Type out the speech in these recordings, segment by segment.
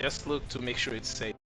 Just look to make sure it's safe.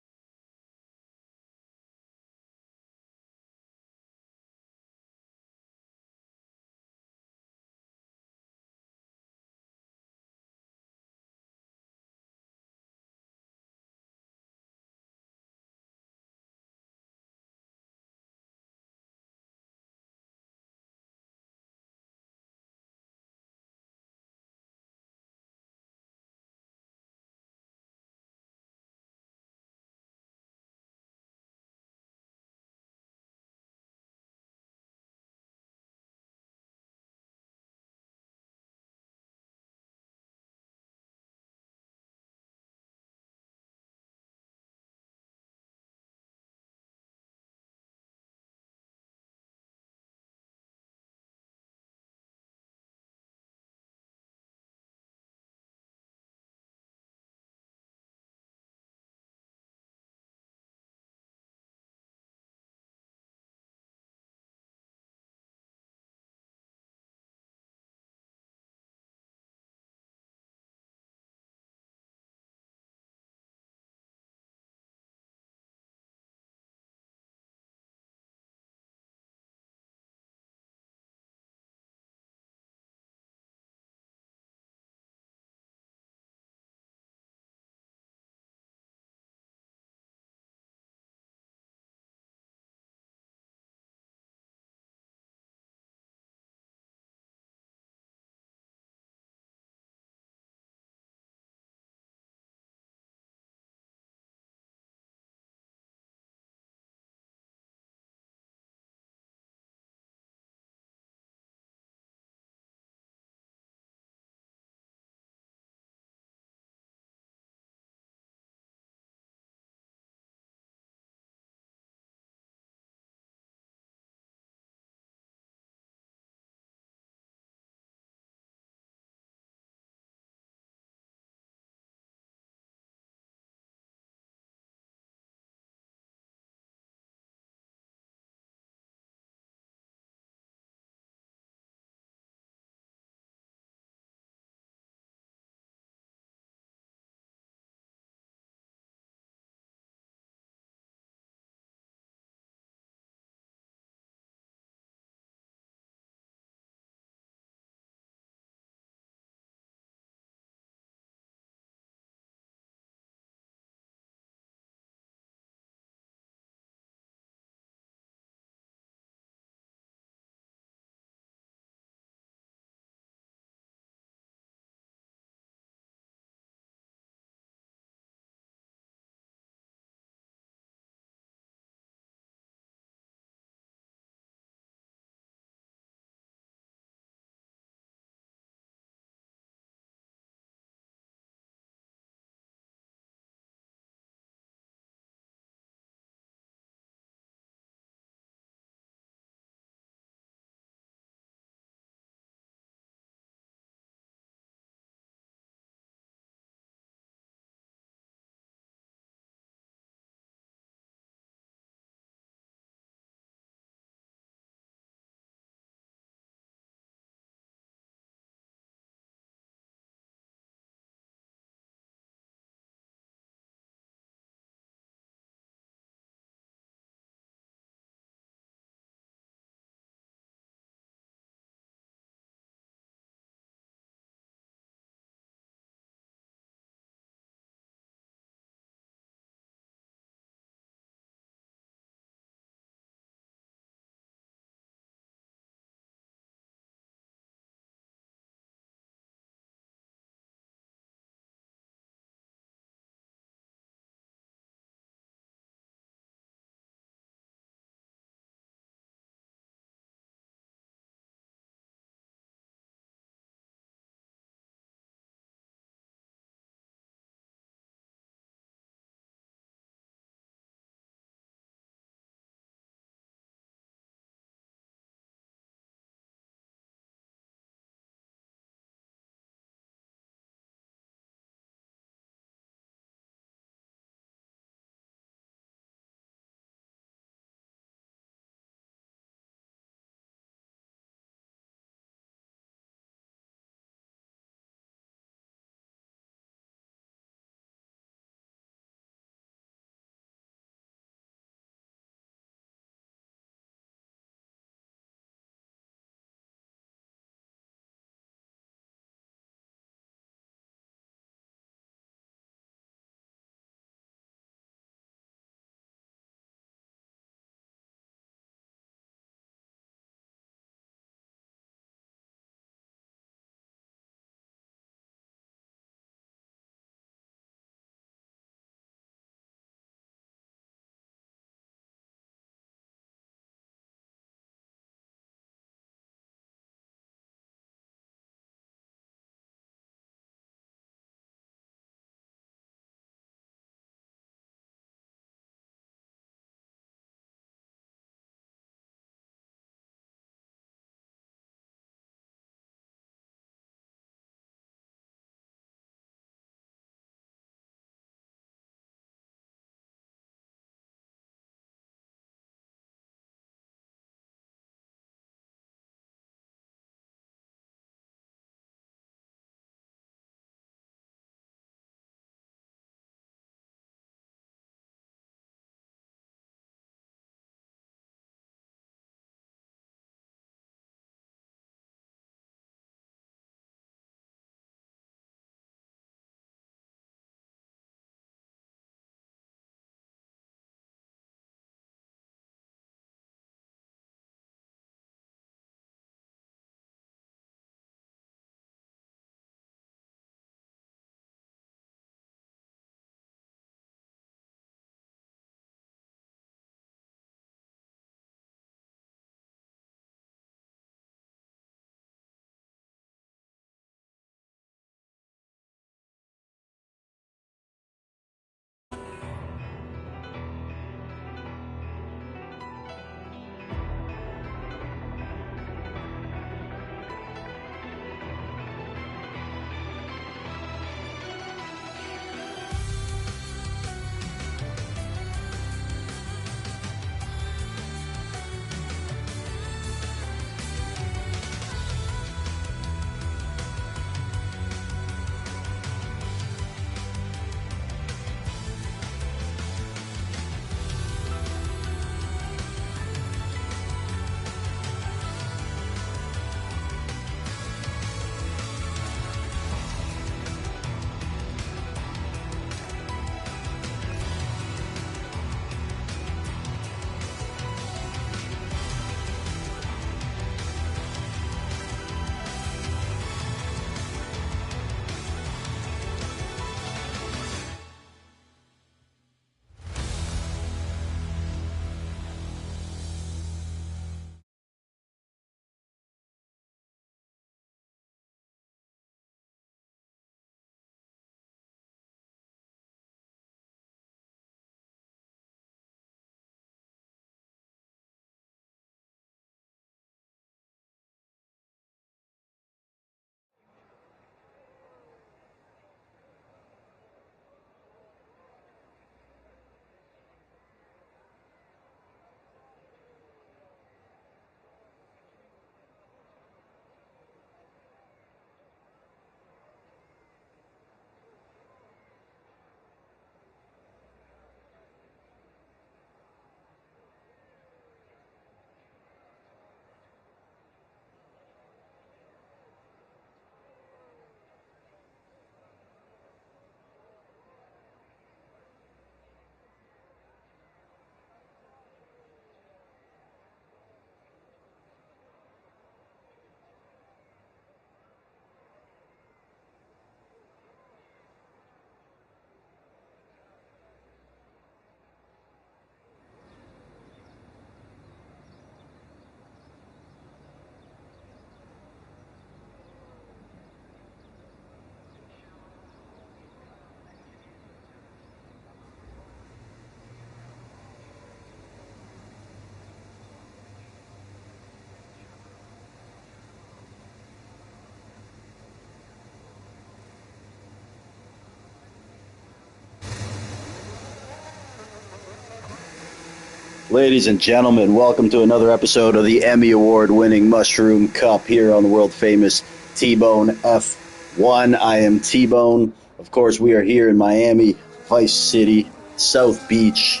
Ladies and gentlemen, welcome to another episode of the Emmy Award winning Mushroom Cup here on the world famous T-Bone F1. I am T-Bone. Of course, we are here in Miami, Vice City, South Beach.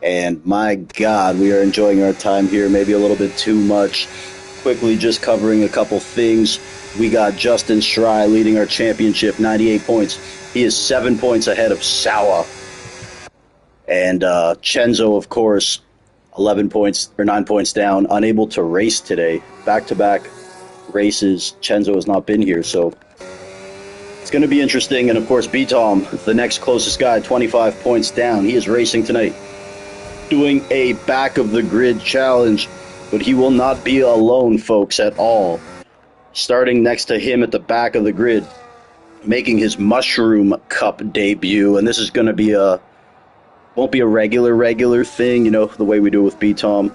And my God, we are enjoying our time here, maybe a little bit too much. Quickly just covering a couple things. We got Justin Schrei leading our championship, 98 points. He is 7 points ahead of Sawa. And Chenzo, of course, 11 points or 9 points down, unable to race today. Back-to-back races. Chenzo has not been here, so it's going to be interesting. And, of course, B-Tom, the next closest guy, 25 points down. He is racing tonight, doing a back-of-the-grid challenge, but he will not be alone, folks, at all. Starting next to him at the back of the grid, making his Mushroom Cup debut, and this is going to be won't be a regular thing, you know, the way we do it with B-Tom,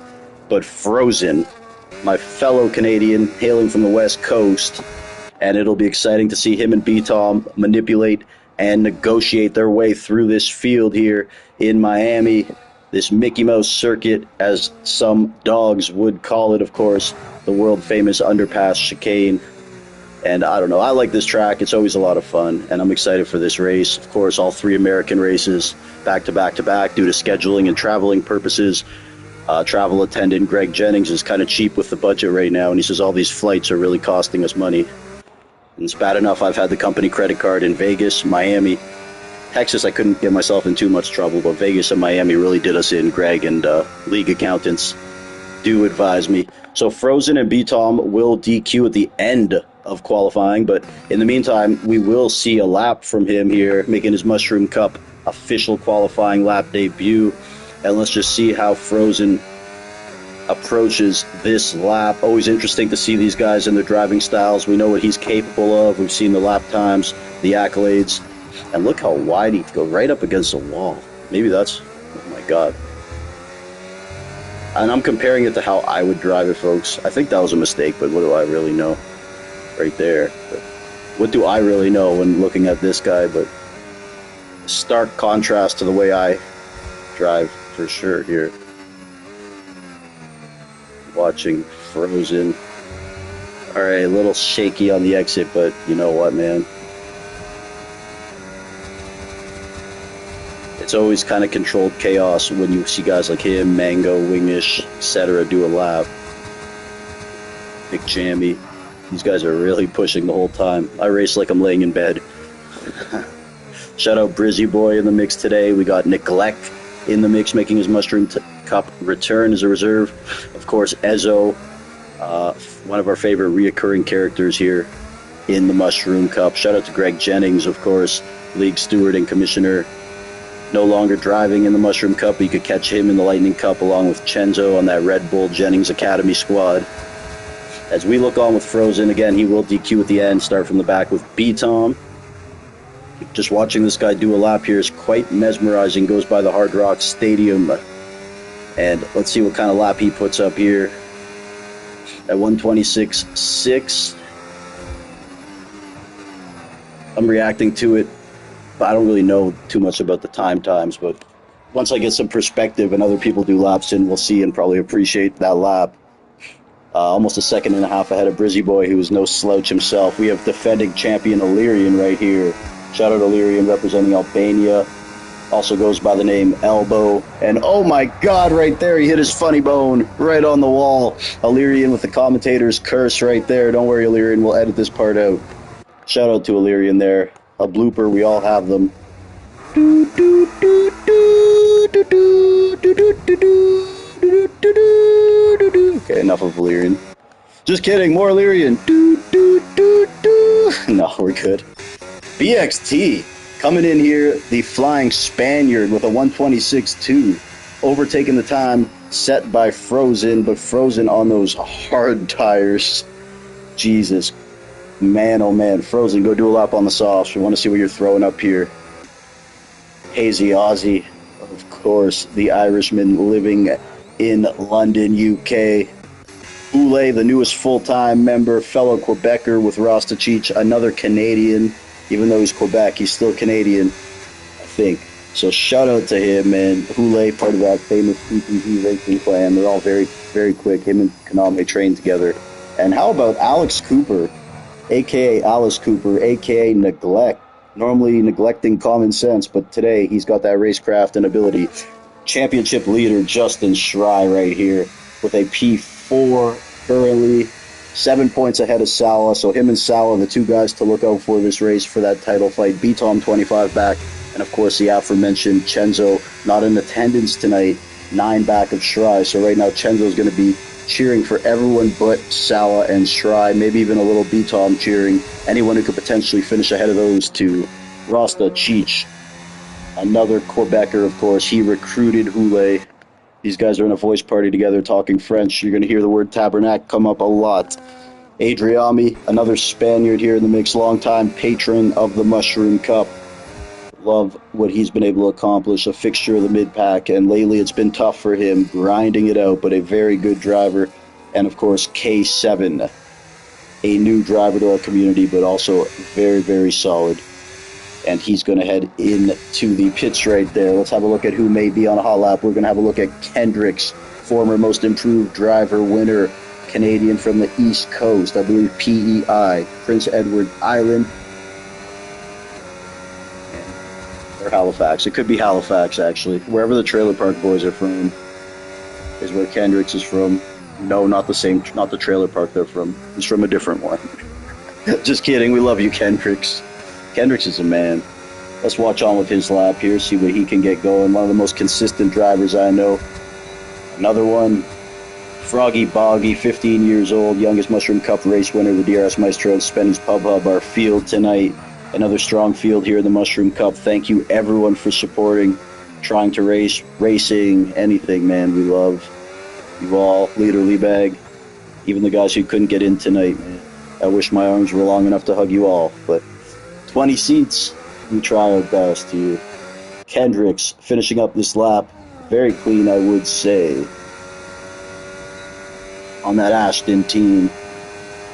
but Frozen, my fellow Canadian, hailing from the West Coast, and it'll be exciting to see him and B-Tom manipulate and negotiate their way through this field here in Miami, this Mickey Mouse circuit, as some dogs would call it, of course, the world-famous underpass chicane. And I don't know, I like this track. It's always a lot of fun, and I'm excited for this race. Of course, all three American races back to back to back due to scheduling and traveling purposes. Travel attendant Greg Jennings is kind of cheap with the budget right now, and he says all these flights are really costing us money. And it's bad enough I've had the company credit card in Vegas, Miami. Texas, I couldn't get myself in too much trouble, but Vegas and Miami really did us in. Greg and league accountants do advise me. So Frozen and B-Tom will DQ at the end of qualifying, but in the meantime, we will see a lap from him here, making his Mushroom Cup official qualifying lap debut. And let's just see how Frozen approaches this lap. Always interesting to see these guys and their driving styles. We know what he's capable of. We've seen the lap times, the accolades, and look how wide he goes, right up against the wall. Maybe that's, oh my God. And I'm comparing it to how I would drive it, folks. I think that was a mistake, but what do I really know? Right there. But what do I really know when looking at this guy? But stark contrast to the way I drive, for sure, here. Watching Frozen. Alright, a little shaky on the exit, but you know what, man? It's always kind of controlled chaos when you see guys like him, Mango, Wingish, etc. do a lap. Nick Jammy. These guys are really pushing the whole time. I race like I'm laying in bed. Shout out Brizzy Boy in the mix today. We got Neglect in the mix, making his Mushroom Cup return as a reserve. Of course, Ezo, one of our favorite reoccurring characters here in the Mushroom Cup. Shout out to Greg Jennings, of course, league steward and commissioner. No longer driving in the Mushroom Cup, but you could catch him in the Lightning Cup along with Chenzo on that Red Bull Jennings Academy squad. As we look on with Frozen, again, he will DQ at the end, start from the back with B-Tom. Just watching this guy do a lap here is quite mesmerizing. Goes by the Hard Rock Stadium. And let's see what kind of lap he puts up here at 126.6. I'm reacting to it, but I don't really know too much about the times, but once I get some perspective and other people do laps in, we'll see and probably appreciate that lap. Almost a second and a half ahead of Brizzy Boy, who is no slouch himself. We have defending champion Illyrian right here. Shout out Illyrian representing Albania. Also goes by the name Elbow. And oh my God, right there, he hit his funny bone right on the wall. Illyrian with the commentator's curse right there. Don't worry, Illyrian, we'll edit this part out. Shout out to Illyrian there. A blooper, we all have them. Okay, enough of Illyrian. Just kidding, more Illyrian. No, we're good. BXT coming in here, the Flying Spaniard with a 126.2, overtaking the time set by Frozen, but Frozen on those hard tires. Jesus, man, oh man. Frozen, go do a lap on the softs. We want to see what you're throwing up here. Hazy Aussie, of course, the Irishman living in London, UK. Ule, the newest full-time member, fellow Quebecer with Rostachich, another Canadian. Even though he's Quebec, he's still Canadian, I think. So shout out to him and Hule, part of that famous PPG racing clan. They're all very, very quick. Him and Kaname train together. And how about Alex Cooper, aka Alice Cooper, aka Neglect? Normally neglecting common sense, but today he's got that racecraft and ability. Championship leader Justin Schrei right here with a P4 currently, 7 points ahead of Sala. So him and Sala, the two guys to look out for this race for that title fight. B-Tom 25 back. And of course the aforementioned Chenzo not in attendance tonight, 9 back of Schrei. So right now Chenzo's going to be cheering for everyone but Sala and Schrei, maybe even a little B-Tom cheering anyone who could potentially finish ahead of those two. Rasta Cheech, another Quebecer, of course. He recruited Hule. These guys are in a voice party together talking French. You're going to hear the word tabernacle come up a lot. Adriami, another Spaniard here in the mix, longtime patron of the Mushroom Cup. Love what he's been able to accomplish, a fixture of the mid-pack, and lately it's been tough for him, grinding it out, but a very good driver. And of course, K7, a new driver to our community, but also very, very solid. And he's going to head into the pits right there. Let's have a look at who may be on a hot lap. We're going to have a look at Kendricks, former most improved driver winner, Canadian from the East Coast, I believe PEI, Prince Edward Island. Or Halifax. It could be Halifax, actually. Wherever the Trailer Park Boys are from is where Kendricks is from. No, not the Trailer Park they're from. He's from a different one. Just kidding. We love you, Kendricks. Kendricks is a man. Let's watch on with his lap here, see what he can get going. One of the most consistent drivers I know. Another one, Froggy Boggy, 15 years old, youngest Mushroom Cup race winner, the DRS Maestro and Spenny's Pub Hub, our field tonight. Another strong field here in the Mushroom Cup. Thank you, everyone, for supporting, trying to racing, anything, man. We love you all. Leader Liebag, even the guys who couldn't get in tonight, man. I wish my arms were long enough to hug you all, but 20 seats, we try our best here. Kendricks finishing up this lap. Very clean, I would say, on that Ashton team.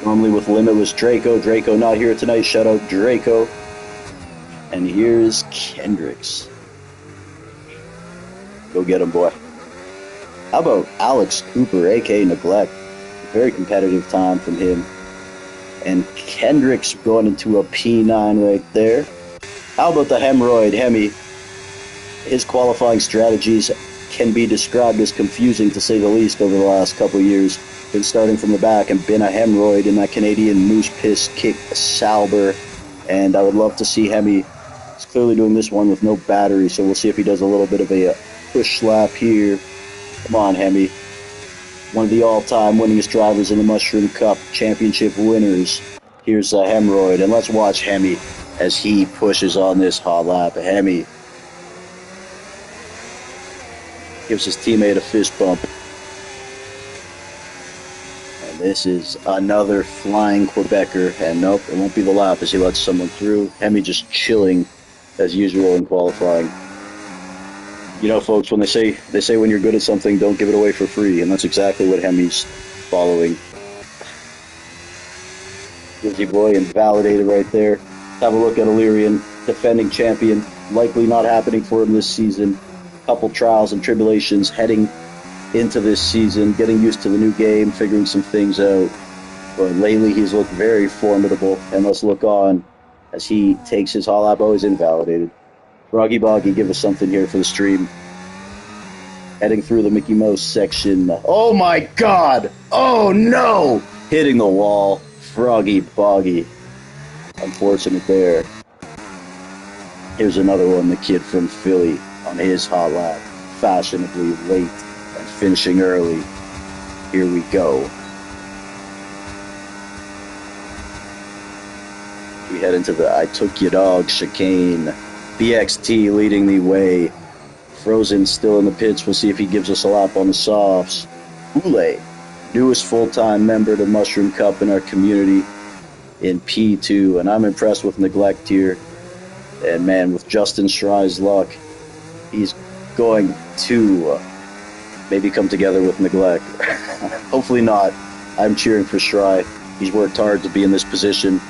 Normally with Limitless Draco. Draco not here tonight. Shout out Draco. And here's Kendricks. Go get him, boy. How about Alex Cooper, a.k.a. Neglect? Very competitive time from him. And Kendricks going into a P9 right there. How about the Hemorrhoid, Hemi? His qualifying strategies can be described as confusing, to say the least, over the last couple of years. Been starting from the back and been a Hemorrhoid in that Canadian Moose Piss Kick Sauber. And I would love to see Hemi. He's clearly doing this one with no battery, so we'll see if he does a little bit of a push lap here. Come on, Hemi. One of the all-time winningest drivers in the Mushroom Cup, championship winners. Here's a Hemorrhoid, and let's watch Hemi as he pushes on this hot lap. Hemi gives his teammate a fist bump. This is another flying Quebecer, and nope, it won't be the lap as he lets someone through. Hemi just chilling as usual in qualifying. You know, folks, when they say when you're good at something, don't give it away for free, and that's exactly what Hemi's following. Busy boy invalidated right there. Have a look at Illyrian, defending champion, likely not happening for him this season. Couple trials and tribulations heading into this season, getting used to the new game, figuring some things out. But lately he's looked very formidable, and let's look on as he takes his hot lap. Oh, he's invalidated. Froggy Boggy, give us something here for the stream. Heading through the Mickey Mouse section. Oh my god! Oh no! Hitting the wall. Froggy Boggy. Unfortunate there. Here's another one, the kid from Philly on his hot lap. Fashionably late. Finishing early. Here we go. We head into the I Took Your Dog chicane. BXT leading the way. Frozen still in the pits. We'll see if he gives us a lap on the softs. Hule, newest full-time member of the Mushroom Cup in our community in P2. And I'm impressed with Neglect here. And man, with Justin Schrei's luck, he's going to maybe come together with Neglect. Hopefully not. I'm cheering for Schrei. He's worked hard to be in this position.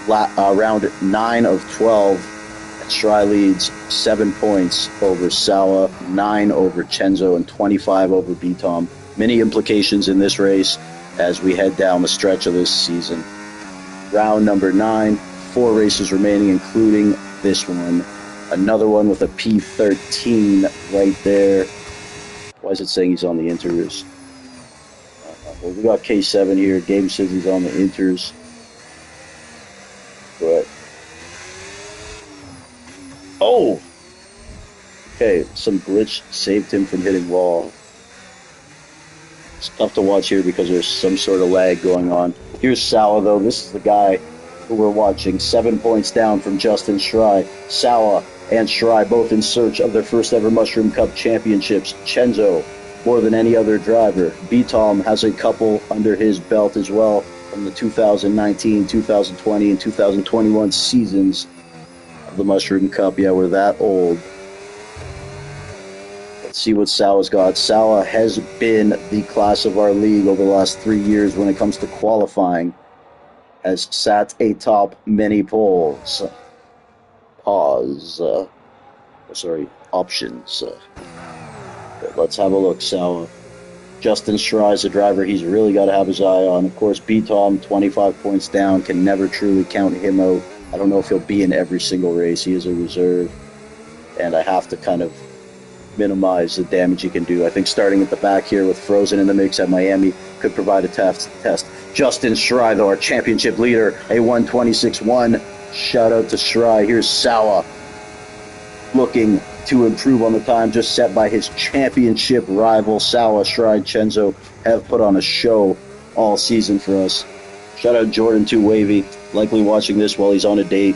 Round 9 of 12. Shry leads 7 points over Sawa, 9 over Chenzo, and 25 over Betom. Many implications in this race as we head down the stretch of this season. Round number 9, 4 races remaining, including this one. Another one with a P13 right there. Why is it saying he's on the inters? Well, we got K7 here. Game says he's on the inters. But oh! Okay, some glitch saved him from hitting wall. It's tough to watch here because there's some sort of lag going on. Here's Sawa, though. This is the guy who we're watching. 7 points down from Justin Shry. Sawa and Shry both in search of their first ever Mushroom Cup championships. Chenzo, more than any other driver. Betom has a couple under his belt as well from the 2019, 2020, and 2021 seasons of the Mushroom Cup. Yeah, we're that old. Let's see what Sawa's got. Sawa has been the class of our league over the last 3 years when it comes to qualifying. Has sat atop many polls. Options. But let's have a look, Sawa. Justin Shry is a driver he's really got to have his eye on. Of course, Betom, 25 points down, can never truly count him out. I don't know if he'll be in every single race. He is a reserve, and I have to kind of minimize the damage he can do. I think starting at the back here with Frozen in the mix at Miami could provide a test. Justin Shry, though, our championship leader, a 1:26.1. Shout out to Shry. Here's Sawa looking to improve on the time just set by his championship rival. Sawa, Shry, and Chenzo have put on a show all season for us. Shout out Jordan 2 Wavy, likely watching this while he's on a date.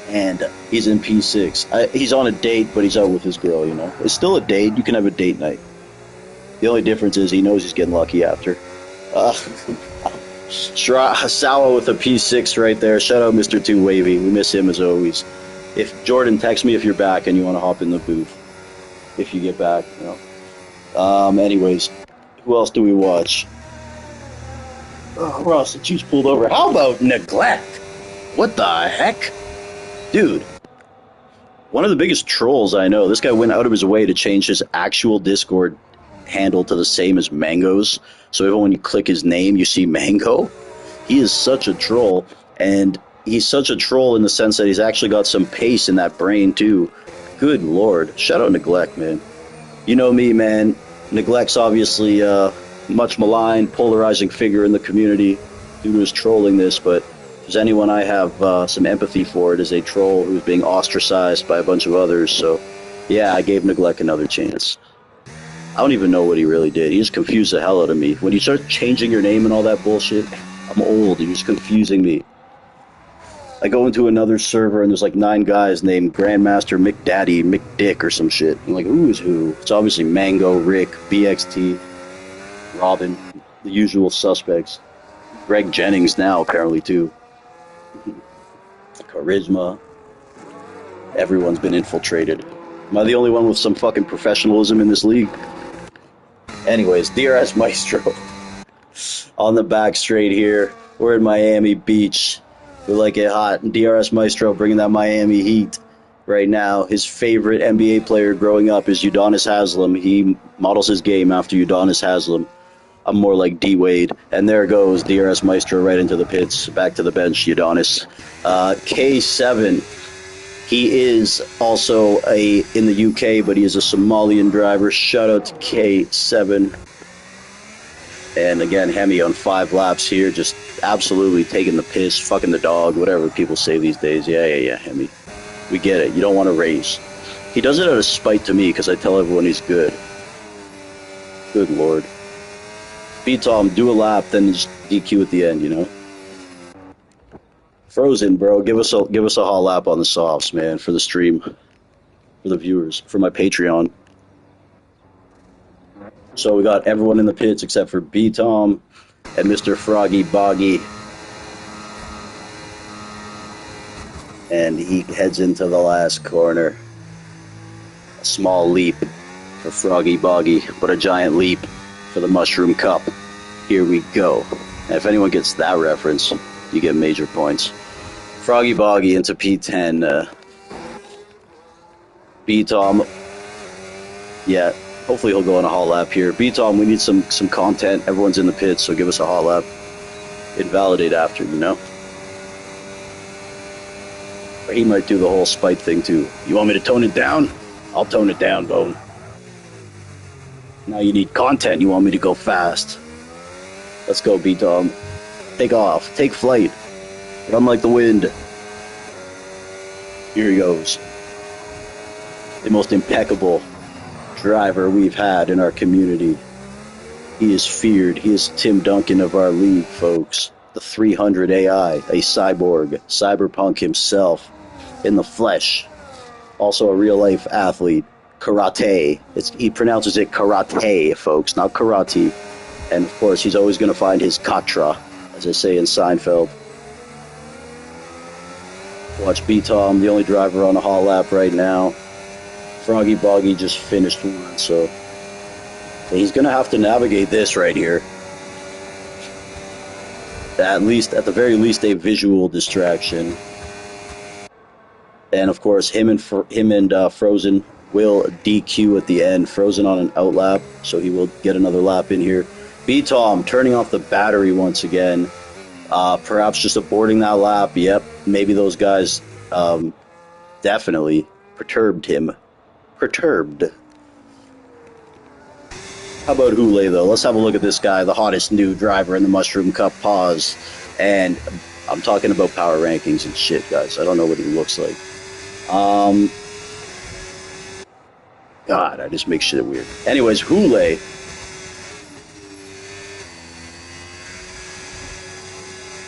And he's in P6. He's on a date, but he's out with his girl, you know. It's still a date. You can have a date night. The only difference is he knows he's getting lucky after. Sawa with a P6 right there. Shout out Mr. 2 Wavy. We miss him as always. If Jordan, text me if you're back and you want to hop in the booth. If you get back, you know. Anyways, who else do we watch? Oh, Ross, the Chiefs pulled over. How about Neglect? What the heck? Dude, one of the biggest trolls I know. This guy went out of his way to change his actual Discord handle to the same as Mango's. So even when you click his name, you see Mango. He is such a troll, and he's such a troll in the sense that he's actually got some pace in that brain, too. Good Lord. Shout out Neglect, man. You know me, man. Neglect's obviously much maligned, polarizing figure in the community due to his trolling this, but if there's anyone I have some empathy for, it is a troll who's being ostracized by a bunch of others. So, yeah, I gave Neglect another chance. I don't even know what he really did. He just confused the hell out of me. When you start changing your name and all that bullshit, I'm old. You're just confusing me. I go into another server and there's like 9 guys named Grandmaster McDaddy, McDick, or some shit. I'm like, who is who? It's obviously Mango, Rick, BXT, Robin, the usual suspects. Greg Jennings now, apparently, too. Charisma. Everyone's been infiltrated. Am I the only one with some fucking professionalism in this league? Anyways, DRS Maestro on the back straight here. We're in Miami Beach. We like it hot. And DRS Maestro bringing that Miami heat right now. His favorite NBA player growing up is Udonis Haslem. He models his game after Udonis Haslem. I'm more like D-Wade. And there goes DRS Maestro right into the pits. Back to the bench, Udonis. K7. He is also in the UK, but he is a Somalian driver. Shout out to K7. And again, Hemi on 5 laps here, just absolutely taking the piss, fucking the dog, whatever people say these days. Yeah, Hemi. We get it. You don't want to race. He does it out of spite to me because I tell everyone he's good. Good Lord. Betom, do a lap, then just DQ at the end, you know? Frozen, bro. Give us a hot lap on the softs, man, for the stream, for the viewers, for my Patreon. So we got everyone in the pits except for Betom and Mr. Froggy Boggy. And he heads into the last corner. A small leap for Froggy Boggy, but a giant leap for the Mushroom Cup. Here we go. And if anyone gets that reference, you get major points. Froggy Boggy into P10. B-Tom. Yeah, hopefully he'll go on a hot lap here. B-Tom, we need some content. Everyone's in the pits, so give us a hot lap. Invalidate after, you know? Or he might do the whole spite thing too. You want me to tone it down? I'll tone it down, Bone. Now you need content. You want me to go fast. Let's go, B-Tom. Take off. Take flight. Run like the wind. Here he goes. The most impeccable driver we've had in our community. He is feared. He is Tim Duncan of our league, folks. The 300 AI, a cyborg, cyberpunk himself, in the flesh. Also a real-life athlete. Karate. He pronounces it karate, folks, not karate. And, of course, he's always going to find his katra, as they say in Seinfeld. Watch B-Tom, the only driver on a hot lap right now. Froggy Boggy just finished one, so he's going to have to navigate this right here. At the very least, a visual distraction. And of course, him and Frozen will DQ at the end. Frozen on an out lap, so he will get another lap in here. B-Tom turning off the battery once again. Perhaps just aborting that lap. Yep, maybe those guys definitely perturbed him. Perturbed. How about Hule, though? Let's have a look at this guy, the hottest new driver in the Mushroom Cup. Pause. And I'm talking about power rankings and shit, guys. I don't know what he looks like. God, I just make shit weird. Anyways, Hule.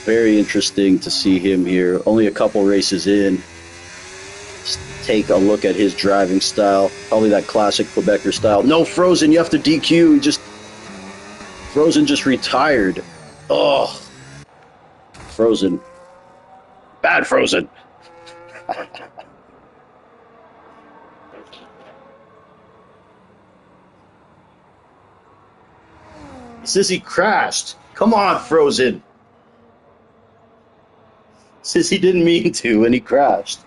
Very interesting to see him here. Only a couple races in. Just take a look at his driving style. Probably that classic Quebecer style. No, Frozen, you have to DQ. Frozen just retired. Oh. Frozen. Bad Frozen. He says he crashed. Come on, Frozen. Says he didn't mean to, and he crashed.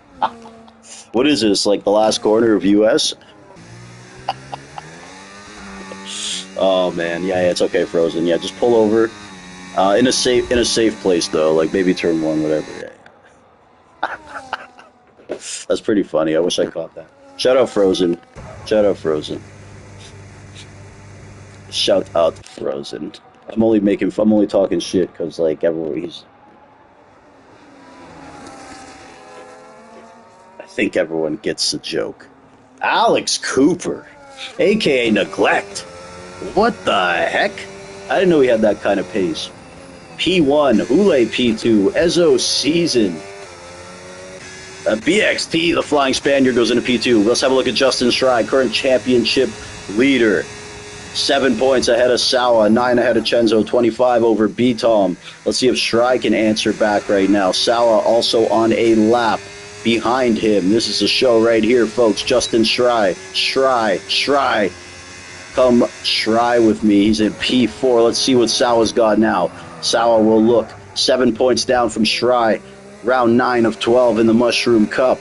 What is this, like the last corner of US? Oh man, yeah, it's okay, Frozen. Yeah, just pull over. In a safe place though, like maybe turn one, whatever. Yeah. That's pretty funny. I wish I caught that. Shout out Frozen. Shout out Frozen. Shout out Frozen. I'm only talking shit because like I think everyone gets the joke. Alex Cooper, aka Neglect. What the heck? I didn't know he had that kind of pace. P1, Hule P2, Ezo Season. BXT, the Flying Spaniard, goes into P2. Let's have a look at Justin Schrei, current championship leader. 7 points ahead of Sawa, 9 ahead of Chenzo, 25 over B-Tom. Let's see if Schrei can answer back right now. Sawa also on a lap behind him. This is a show right here, folks. Justin Schrei. Schrei. Come Schrei with me. He's in P4. Let's see what Sawa's got now. Sawa will look 7 points down from Schrei. Round 9 of 12 in the Mushroom Cup.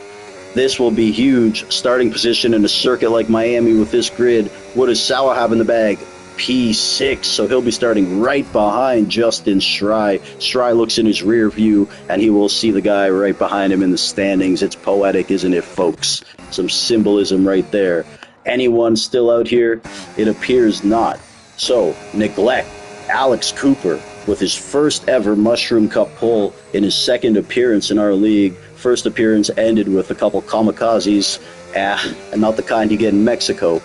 This will be huge. Starting position in a circuit like Miami with this grid. What does Sawa have in the bag? P6, so he'll be starting right behind Justin Schrei. Schrei looks in his rear view, and he will see the guy right behind him in the standings. It's poetic, isn't it, folks? Some symbolism right there. Anyone still out here? It appears not. So, Neglect, Alex Cooper, with his first ever Mushroom Cup pull in his second appearance in our league. First appearance ended with a couple kamikazes, and not the kind you get in Mexico.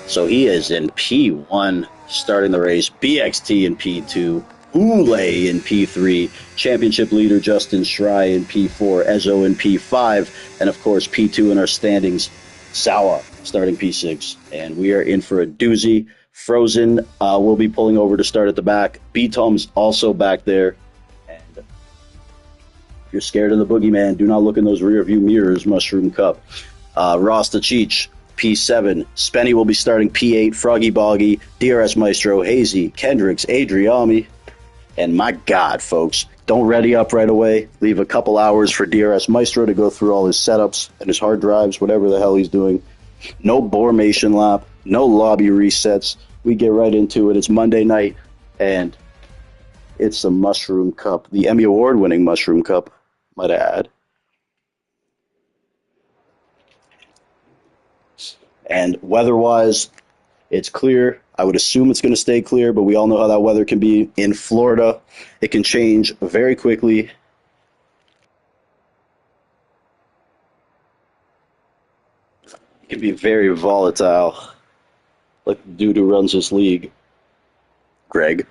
So he is in P1 starting the race. BXT in P2. Hule in P3. Championship leader Justin Schrei in P4. Ezo in P5. And of course P2 in our standings. Sawa starting P6. And we are in for a doozy. Frozen will be pulling over to start at the back. B-Tom's also back there. And if you're scared of the boogeyman, do not look in those rear view mirrors, Mushroom Cup. Rasta Cheech, P7. Spenny will be starting P8. Froggy Boggy, DRS Maestro, Hazy, Kendricks, Adriami. And my God, folks, Don't ready up right away. Leave a couple hours for DRS Maestro to go through all his setups and his hard drives, whatever the hell he's doing. No Bormation lap, no lobby resets. We get right into it. It's Monday night, and it's the Mushroom Cup, the Emmy Award-winning Mushroom Cup, might I add. And weather-wise, it's clear. I would assume it's going to stay clear, but we all know how that weather can be in Florida. It can change very quickly. It can be very volatile, like the dude who runs this league, Greg.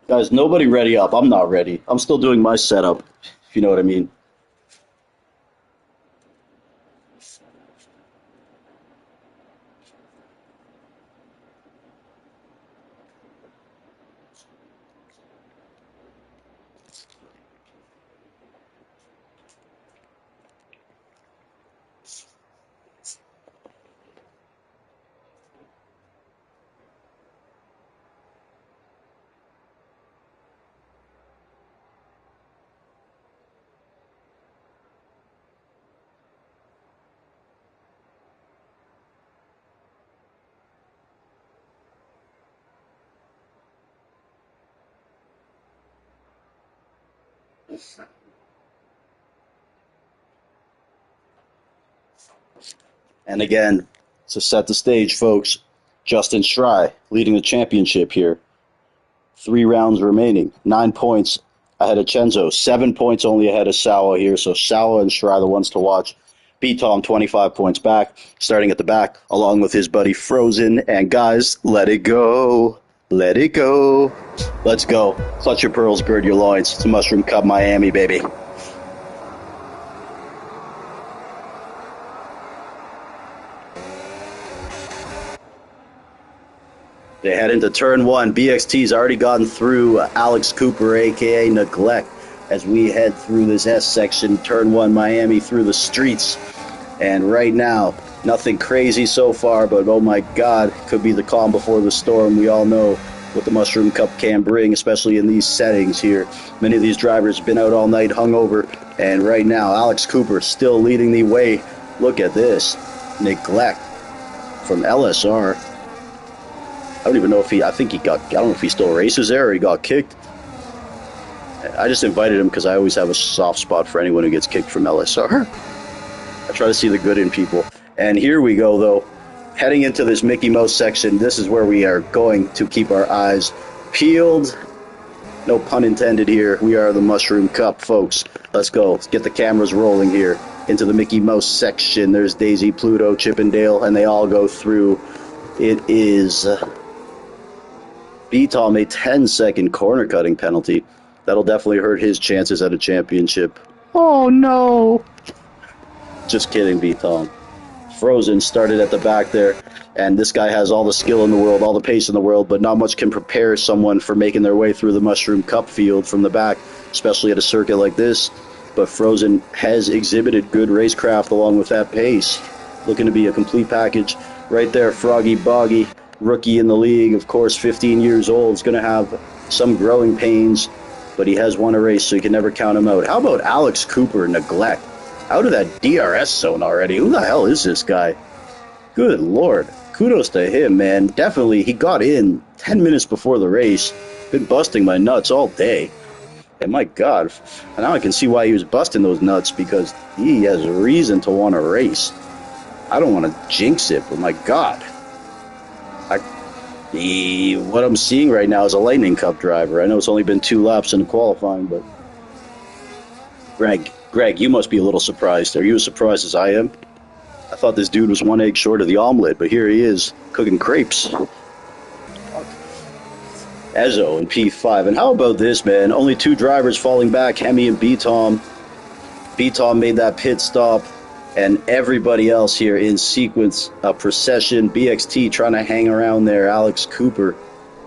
Guys, nobody ready up. I'm not ready. I'm still doing my setup, if you know what I mean. And again, to set the stage, folks, Justin Strei leading the championship here. 3 rounds remaining. 9 points ahead of Chenzo. 7 points only ahead of Sawa here. So Sawa and Strei the ones to watch. B-Tom 25 points back, starting at the back, along with his buddy Frozen. And guys, let it go. Let it go. Let's go. Clutch your pearls, gird your loins. It's Mushroom Cup Miami, baby. They head into turn 1. BXT's already gotten through Alex Cooper, a.k.a. Neglect, as we head through this S section, turn 1 Miami through the streets. And right now, nothing crazy so far, but oh my God, could be the calm before the storm. We all know what the Mushroom Cup can bring, especially in these settings here. Many of these drivers have been out all night hungover, and right now, Alex Cooper still leading the way. Look at this. Neglect from LSR. I don't even know if I don't know if he still races there or he got kicked. I just invited him because I always have a soft spot for anyone who gets kicked from LSR. I try to see the good in people. And here we go, though. Heading into this Mickey Mouse section, this is where we are going to keep our eyes peeled. No pun intended here. We are the Mushroom Cup, folks. Let's go. Let's get the cameras rolling here into the Mickey Mouse section. There's Daisy, Pluto, Chippendale, and they all go through. It is B-Tom, a 10-second corner cutting penalty. That'll definitely hurt his chances at a championship. Oh, no. Just kidding, B-Tom. Frozen started at the back there, and this guy has all the skill in the world, all the pace in the world, but not much can prepare someone for making their way through the Mushroom Cup field from the back, especially at a circuit like this. But Frozen has exhibited good racecraft along with that pace. Looking to be a complete package. Right there, Froggy Boggy, rookie in the league, of course, 15 years old, is going to have some growing pains, but he has won a race, so you can never count him out. How about Alex Cooper, Neglect? Out of that DRS zone already. Who the hell is this guy? Good Lord. Kudos to him, man. Definitely, he got in 10 minutes before the race. Been busting my nuts all day. And my God, now I can see why he was busting those nuts, because he has a reason to want to race. I don't want to jinx it, but my God. What I'm seeing right now is a Lightning Cup driver. I know it's only been 2 laps in the qualifying, but Greg, you must be a little surprised. Are you as surprised as I am? I thought this dude was 1 egg short of the omelet, but here he is, cooking crepes. Ezo in P5. And how about this, man? Only 2 drivers falling back, Hemi and B-Tom. B-Tom made that pit stop, and everybody else here in sequence, a procession. BXT trying to hang around there. Alex Cooper.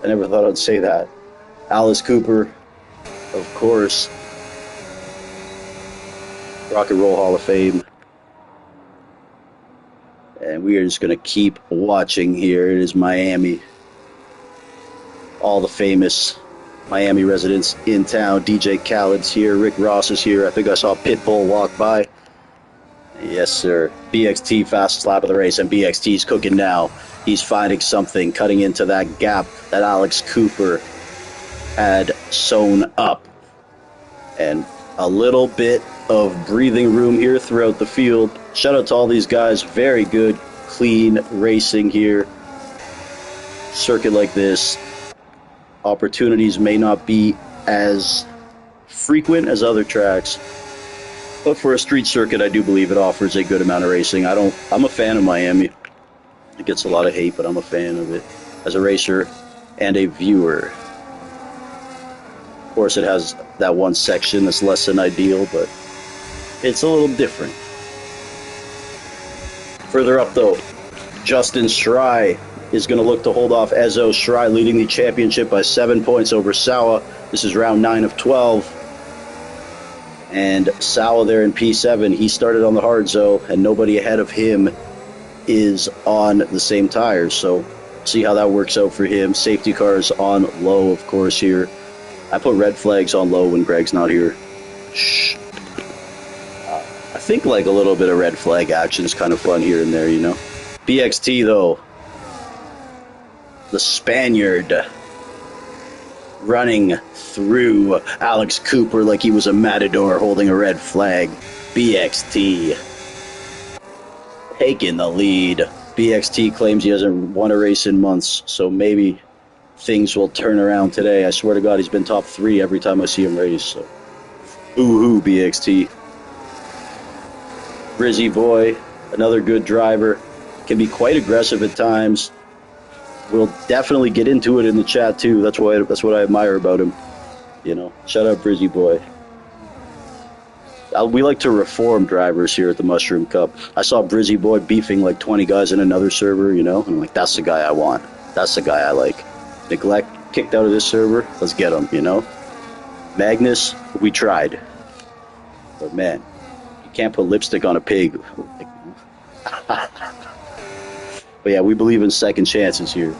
I never thought I'd say that. Alice Cooper, of course. Rock and Roll Hall of Fame. And we are just going to keep watching here. It is Miami. All the famous Miami residents in town. DJ Khaled's here. Rick Ross is here. I think I saw Pitbull walk by. Yes, sir. BXT fastest lap of the race, and BXT's cooking now. He's finding something, cutting into that gap that Alex Cooper had sewn up. And a little bit of breathing room here throughout the field. Shout out to all these guys. Very good, clean racing here. Circuit like this, opportunities may not be as frequent as other tracks, but for a street circuit, I do believe it offers a good amount of racing. I'm a fan of Miami. It gets a lot of hate, but I'm a fan of it as a racer and a viewer. Of course, it has that one section that's less than ideal, but it's a little different. Further up, though, Justin Schrei is going to look to hold off Ezo. Schrei leading the championship by 7 points over Sawa. This is round 9 of 12. And Sawa there in P7, he started on the hard zone, and nobody ahead of him is on the same tires. So see how that works out for him. Safety cars on low, of course, here. I put red flags on low when Greg's not here. Shh. I think like a little bit of red flag action is kind of fun here and there, you know. BXT, though. The Spaniard running through Alex Cooper like he was a matador holding a red flag. BXT taking the lead. BXT claims he hasn't won a race in months, so maybe things will turn around today. I swear to God, he's been top 3 every time I see him race. So, ooh-hoo, BXT. Brizzy Boy, another good driver. Can be quite aggressive at times. We'll definitely get into it in the chat too. That's what I admire about him. You know, shout out Brizzy Boy. We like to reform drivers here at the Mushroom Cup. I saw Brizzy Boy beefing like 20 guys in another server, you know, and I'm like, that's the guy I want. That's the guy I like. Neglect kicked out of this server. Let's get him, you know. Magnus, we tried. But man, you can't put lipstick on a pig. But yeah, we believe in second chances here.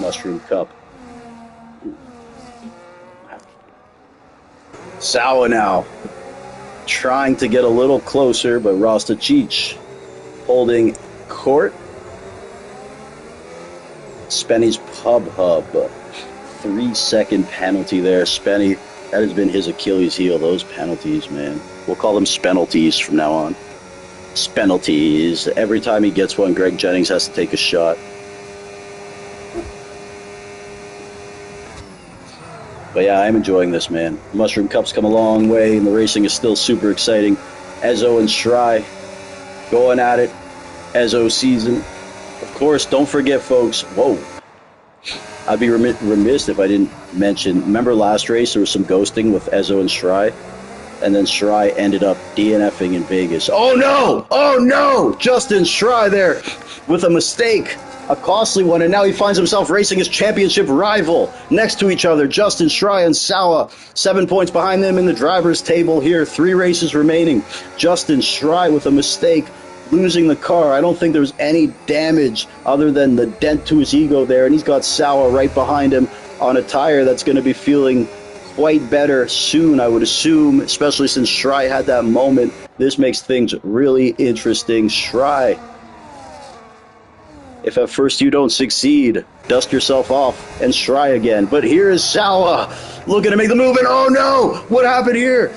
Mushroom Cup. Sawa now. Trying to get a little closer, but Rostacic holding court. Spenny's Pub Hub. 3-second penalty there. Spenny, that has been his Achilles heel, those penalties, man. We'll call them Spenalties from now on. Spenalties. Every time he gets one, Greg Jennings has to take a shot. But yeah, I'm enjoying this, man. Mushroom Cup's come a long way, and the racing is still super exciting. Ezo and Schrei going at it. Ezo season. Of course, don't forget, folks. Whoa. I'd be remiss if I didn't mention, remember last race there was some ghosting with Ezo and Schrei? And then Schrei ended up DNFing in Vegas. Oh no! Oh no! Justin Schrei there with a mistake. A costly one, and now he finds himself racing his championship rival next to each other. Justin Schrei and Sawa, 7 points behind them in the driver's table here. 3 races remaining. Justin Schrei with a mistake, losing the car. I don't think there was any damage other than the dent to his ego there, and he's got Sawa right behind him on a tire that's going to be feeling quite better soon, I would assume, especially since Schrei had that moment. This makes things really interesting. Schrei, if at first you don't succeed, dust yourself off and Schrei again. But here is Sawa looking to make the move, and oh no! What happened here?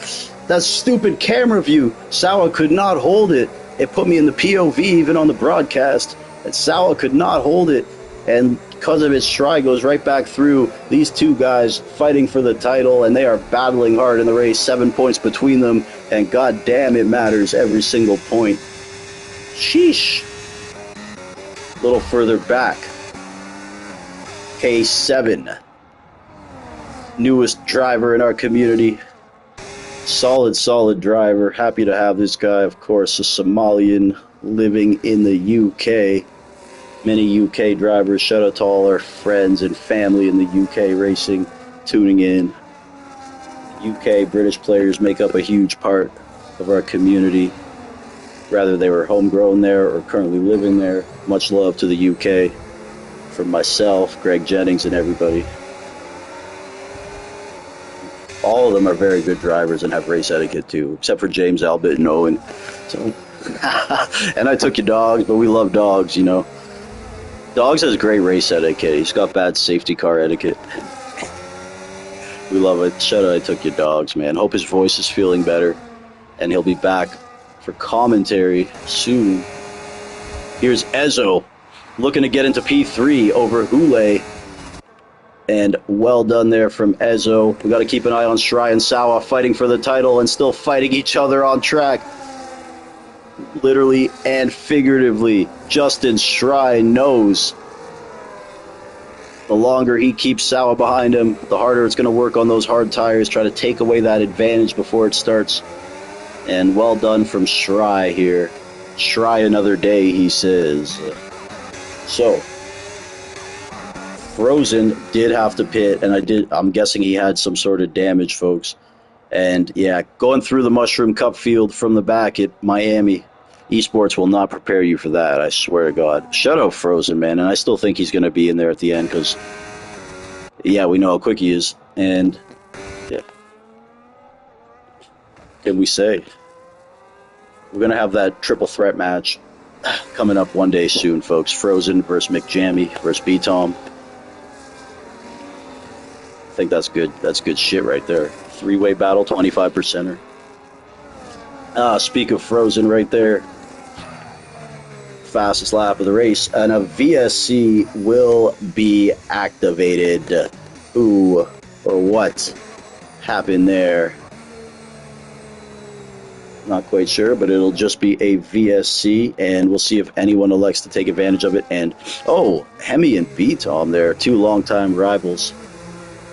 That stupid camera view. Sawa could not hold it. It put me in the POV even on the broadcast, and Sawa could not hold it. And because of it, Schrei goes right back through. These two guys fighting for the title, and they are battling hard in the race. 7 points between them, and god damn, it matters every single point. Sheesh. A little further back, K7, newest driver in our community. Solid driver. Happy to have this guy, of course, a Somalian living in the UK. Many UK drivers. Shout out to all our friends and family in the UK racing, tuning in. UK British players make up a huge part of our community. Rather they were homegrown there or currently living there. Much love to the UK from myself, Greg Jennings, and everybody. All of them are very good drivers and have race etiquette too, except for James Albert and Owen. So, and I took your dogs, but we love dogs, you know. Dogs has great race etiquette. He's got bad safety car etiquette. We love it. Shout out, I took your dogs, man. Hope his voice is feeling better, and he'll be back for commentary soon. Here's Ezo looking to get into P3 over Hule. And well done there from Ezo. We got to keep an eye on Shirai and Sawa fighting for the title and still fighting each other on track. Literally and figuratively. Justin Shirai knows the longer he keeps Sawa behind him, the harder it's going to work on those hard tires, try to take away that advantage before it starts. And well done from Shirai here. Shirai another day, he says. So, Frozen did have to pit, and I'm guessing he had some sort of damage, folks. And yeah, going through the Mushroom Cup field from the back at Miami, esports will not prepare you for that, I swear to God. Shout out Frozen, man, and I still think he's going to be in there at the end because, yeah, we know how quick he is. And, yeah. What can we say? We're going to have that triple threat match coming up one day soon, folks. Frozen versus McJammy versus B-Tom. I think that's good. That's good shit right there. Three-way battle, 25%er. Speak of Frozen right there. Fastest lap of the race. And a VSC will be activated. Who or what happened there? Not quite sure, but it'll just be a VSC, and we'll see if anyone elects to take advantage of it. And, oh, Hemi and B-Tom there, two longtime rivals.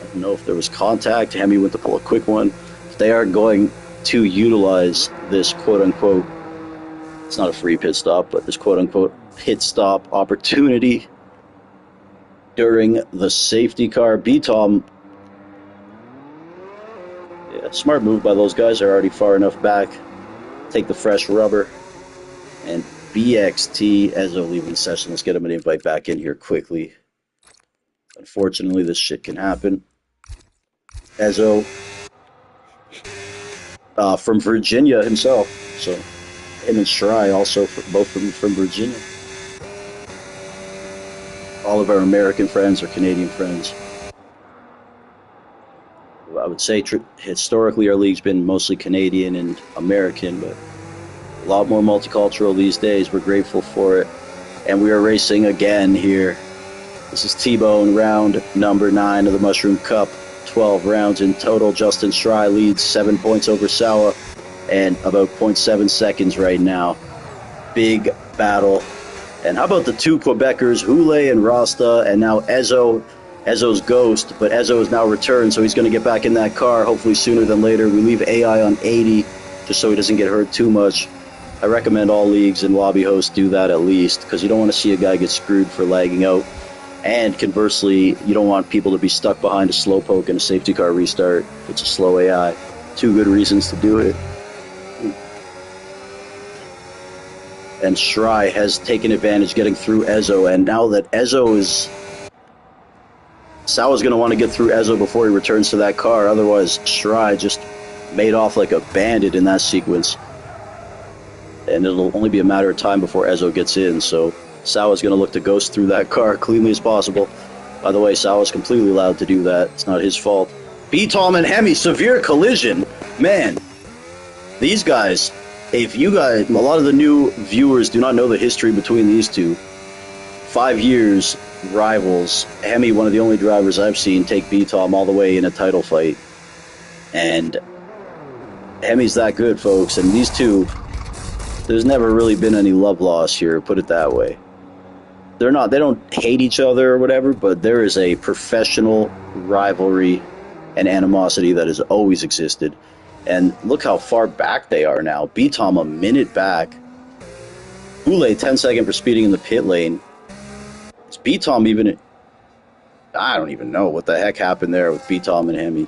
I don't know if there was contact. Hemi went to pull a quick one. They are going to utilize this quote-unquote, it's not a free pit stop, but this quote-unquote pit stop opportunity during the safety car. B-Tom, yeah, smart move by those guys. They're already far enough back. Take the fresh rubber. And BXT, Ezo leaving the session. Let's get him an invite back in here quickly. Unfortunately, this shit can happen. Ezo, from Virginia himself. So, him and Shirai also, both from Virginia. All of our American friends or Canadian friends. I would say historically our league's been mostly Canadian and American, but a lot more multicultural these days. We're grateful for it. And we are racing again here. This is T-Bone, round number 9 of the Mushroom Cup. 12 rounds in total. Justin Shirai leads 7 points over Sawa and about 0.7 seconds right now. Big battle. And how about the two Quebecers, Hule and Rasta, and now Ezo. Ezo's ghost, but Ezo is now returned, so he's going to get back in that car, hopefully sooner than later. We leave AI on 80, just so he doesn't get hurt too much. I recommend all leagues and lobby hosts do that at least, because you don't want to see a guy get screwed for lagging out. And conversely, you don't want people to be stuck behind a slowpoke and a safety car restart. It's a slow AI. Two good reasons to do it. And Shirai has taken advantage getting through Ezo, and now that Ezo is... Sawa's going to want to get through Ezo before he returns to that car, otherwise Shirai just made off like a bandit in that sequence. And it'll only be a matter of time before Ezo gets in, so Sawa's going to look to ghost through that car cleanly as possible. By the way, Sawa's completely allowed to do that. It's not his fault. B-Tom and Hemi, severe collision. Man, these guys, if you guys, a lot of the new viewers do not know the history between these two. 5 years, rivals. Hemi, one of the only drivers I've seen take B-Tom all the way in a title fight. And Hemi's that good, folks. And these two, there's never really been any love loss here, put it that way. They don't hate each other or whatever, but there is a professional rivalry and animosity that has always existed. And look how far back they are now. B-Tom a minute back. Hule 10-second for speeding in the pit lane. Is B-Tom even... I don't even know what the heck happened there with B-Tom and Hemi.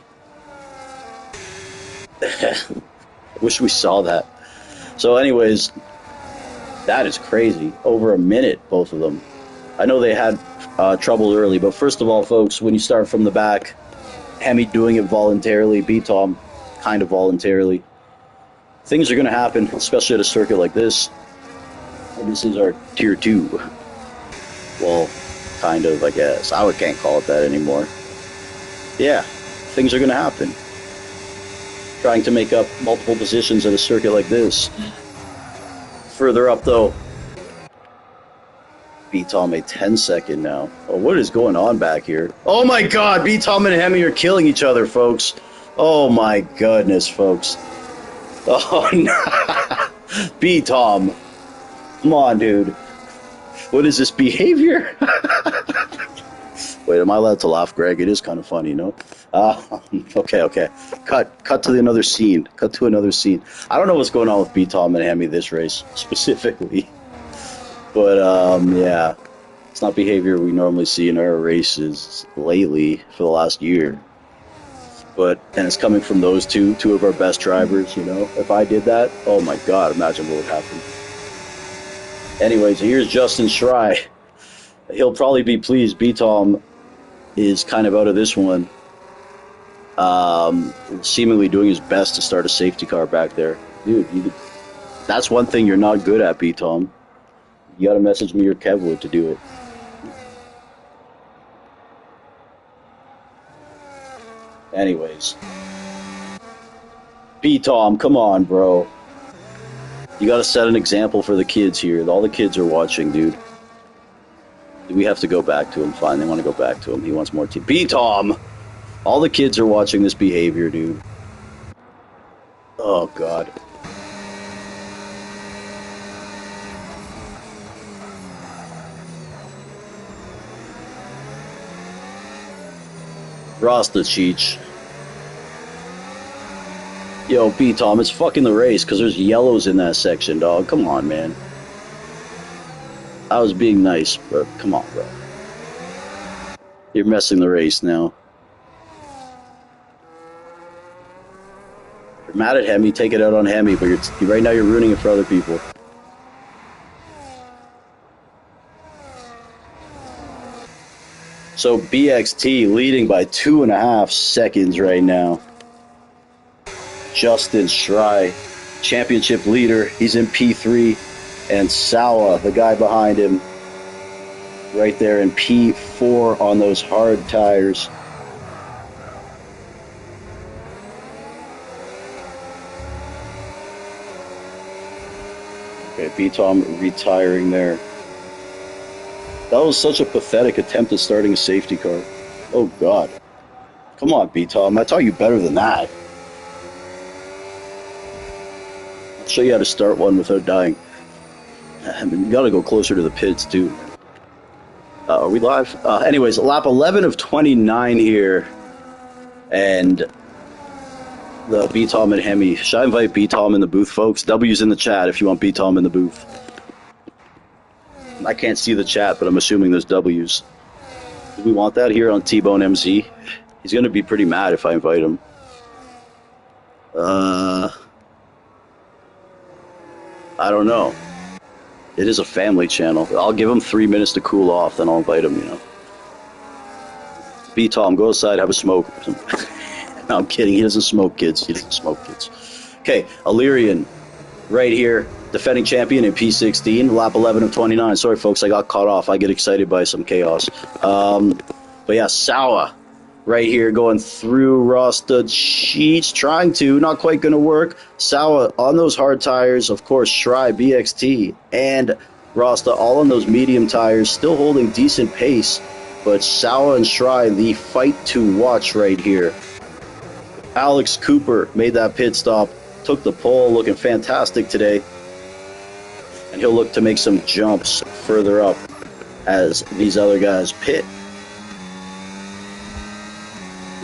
Wish we saw that. So anyways, That is crazy. Over a minute, both of them. I know they had trouble early, but first of all, folks, when you start from the back, Hemi doing it voluntarily, B-Tom kind of voluntarily, things are going to happen, especially at a circuit like this. And this is our Tier 2. Well, kind of, I guess. I can't call it that anymore. Yeah, things are going to happen. Trying to make up multiple positions at a circuit like this. Further up, though, B-Tom a 10-second now. Oh, what is going on back here? Oh my god, B-Tom and Hemi are killing each other, folks. Oh my goodness, folks. Oh no. B-Tom. Come on, dude. What is this behavior? Wait, am I allowed to laugh, Greg? It is kind of funny, no? Okay. Cut to another scene. Cut to another scene. I don't know what's going on with B-Tom and Hemi this race, specifically. But, yeah, it's not behavior we normally see in our races lately for the last year. And it's coming from those two of our best drivers, you know. If I did that, oh my god, imagine what would happen. Anyways, here's Justin Schrei. He'll probably be pleased. B-Tom is kind of out of this one. Seemingly doing his best to start a safety car back there. Dude, that's one thing you're not good at, B-Tom. You gotta message me or Kevwood to do it. Anyways. B-Tom, come on, bro. You gotta set an example for the kids here. All the kids are watching, dude. We have to go back to him. Fine, they want to go back to him. He wants more team. B-Tom! All the kids are watching this behavior, dude. Oh, God. Rasta Cheech. Yo, B-Tom, it's fucking the race because there's yellows in that section, dog. Come on, man. I was being nice, but come on, bro. You're messing the race now. If you're mad at Hemi, take it out on Hemi, but right now you're ruining it for other people. So BXT leading by 2.5 seconds right now. Justin Schrei, championship leader. He's in P3. And Sawa, the guy behind him, right there in P4 on those hard tires. Okay, B-Tom retiring there. That was such a pathetic attempt at starting a safety car. Oh, God. Come on, B-Tom. I taught you better than that. I'll show you how to start one without dying. I mean, you gotta go closer to the pits, too. Are we live? Anyways, lap 11 of 29 here. And the B-Tom and Hemi. Should I invite B-Tom in the booth, folks? W's in the chat if you want B-Tom in the booth. I can't see the chat, but I'm assuming there's W's. Do we want that here on T-Bone MZ? He's going to be pretty mad if I invite him. I don't know. It is a family channel. I'll give him 3 minutes to cool off, then I'll invite him, you know. B-Tom, go outside, have a smoke. No, I'm kidding. He doesn't smoke, kids. He doesn't smoke, kids. Okay, Illyrian, right here, defending champion in P16, lap 11 of 29. Sorry, folks, I got caught off. I get excited by some chaos. But yeah, Sawa, right here, going through Rasta Cheech, trying to, not quite going to work. Sawa on those hard tires, of course, Schrei, BXT, and Rasta all on those medium tires, still holding decent pace. But Sawa and Schrei, the fight to watch right here. Alex Cooper made that pit stop, took the pole, looking fantastic today. And he'll look to make some jumps further up as these other guys pit.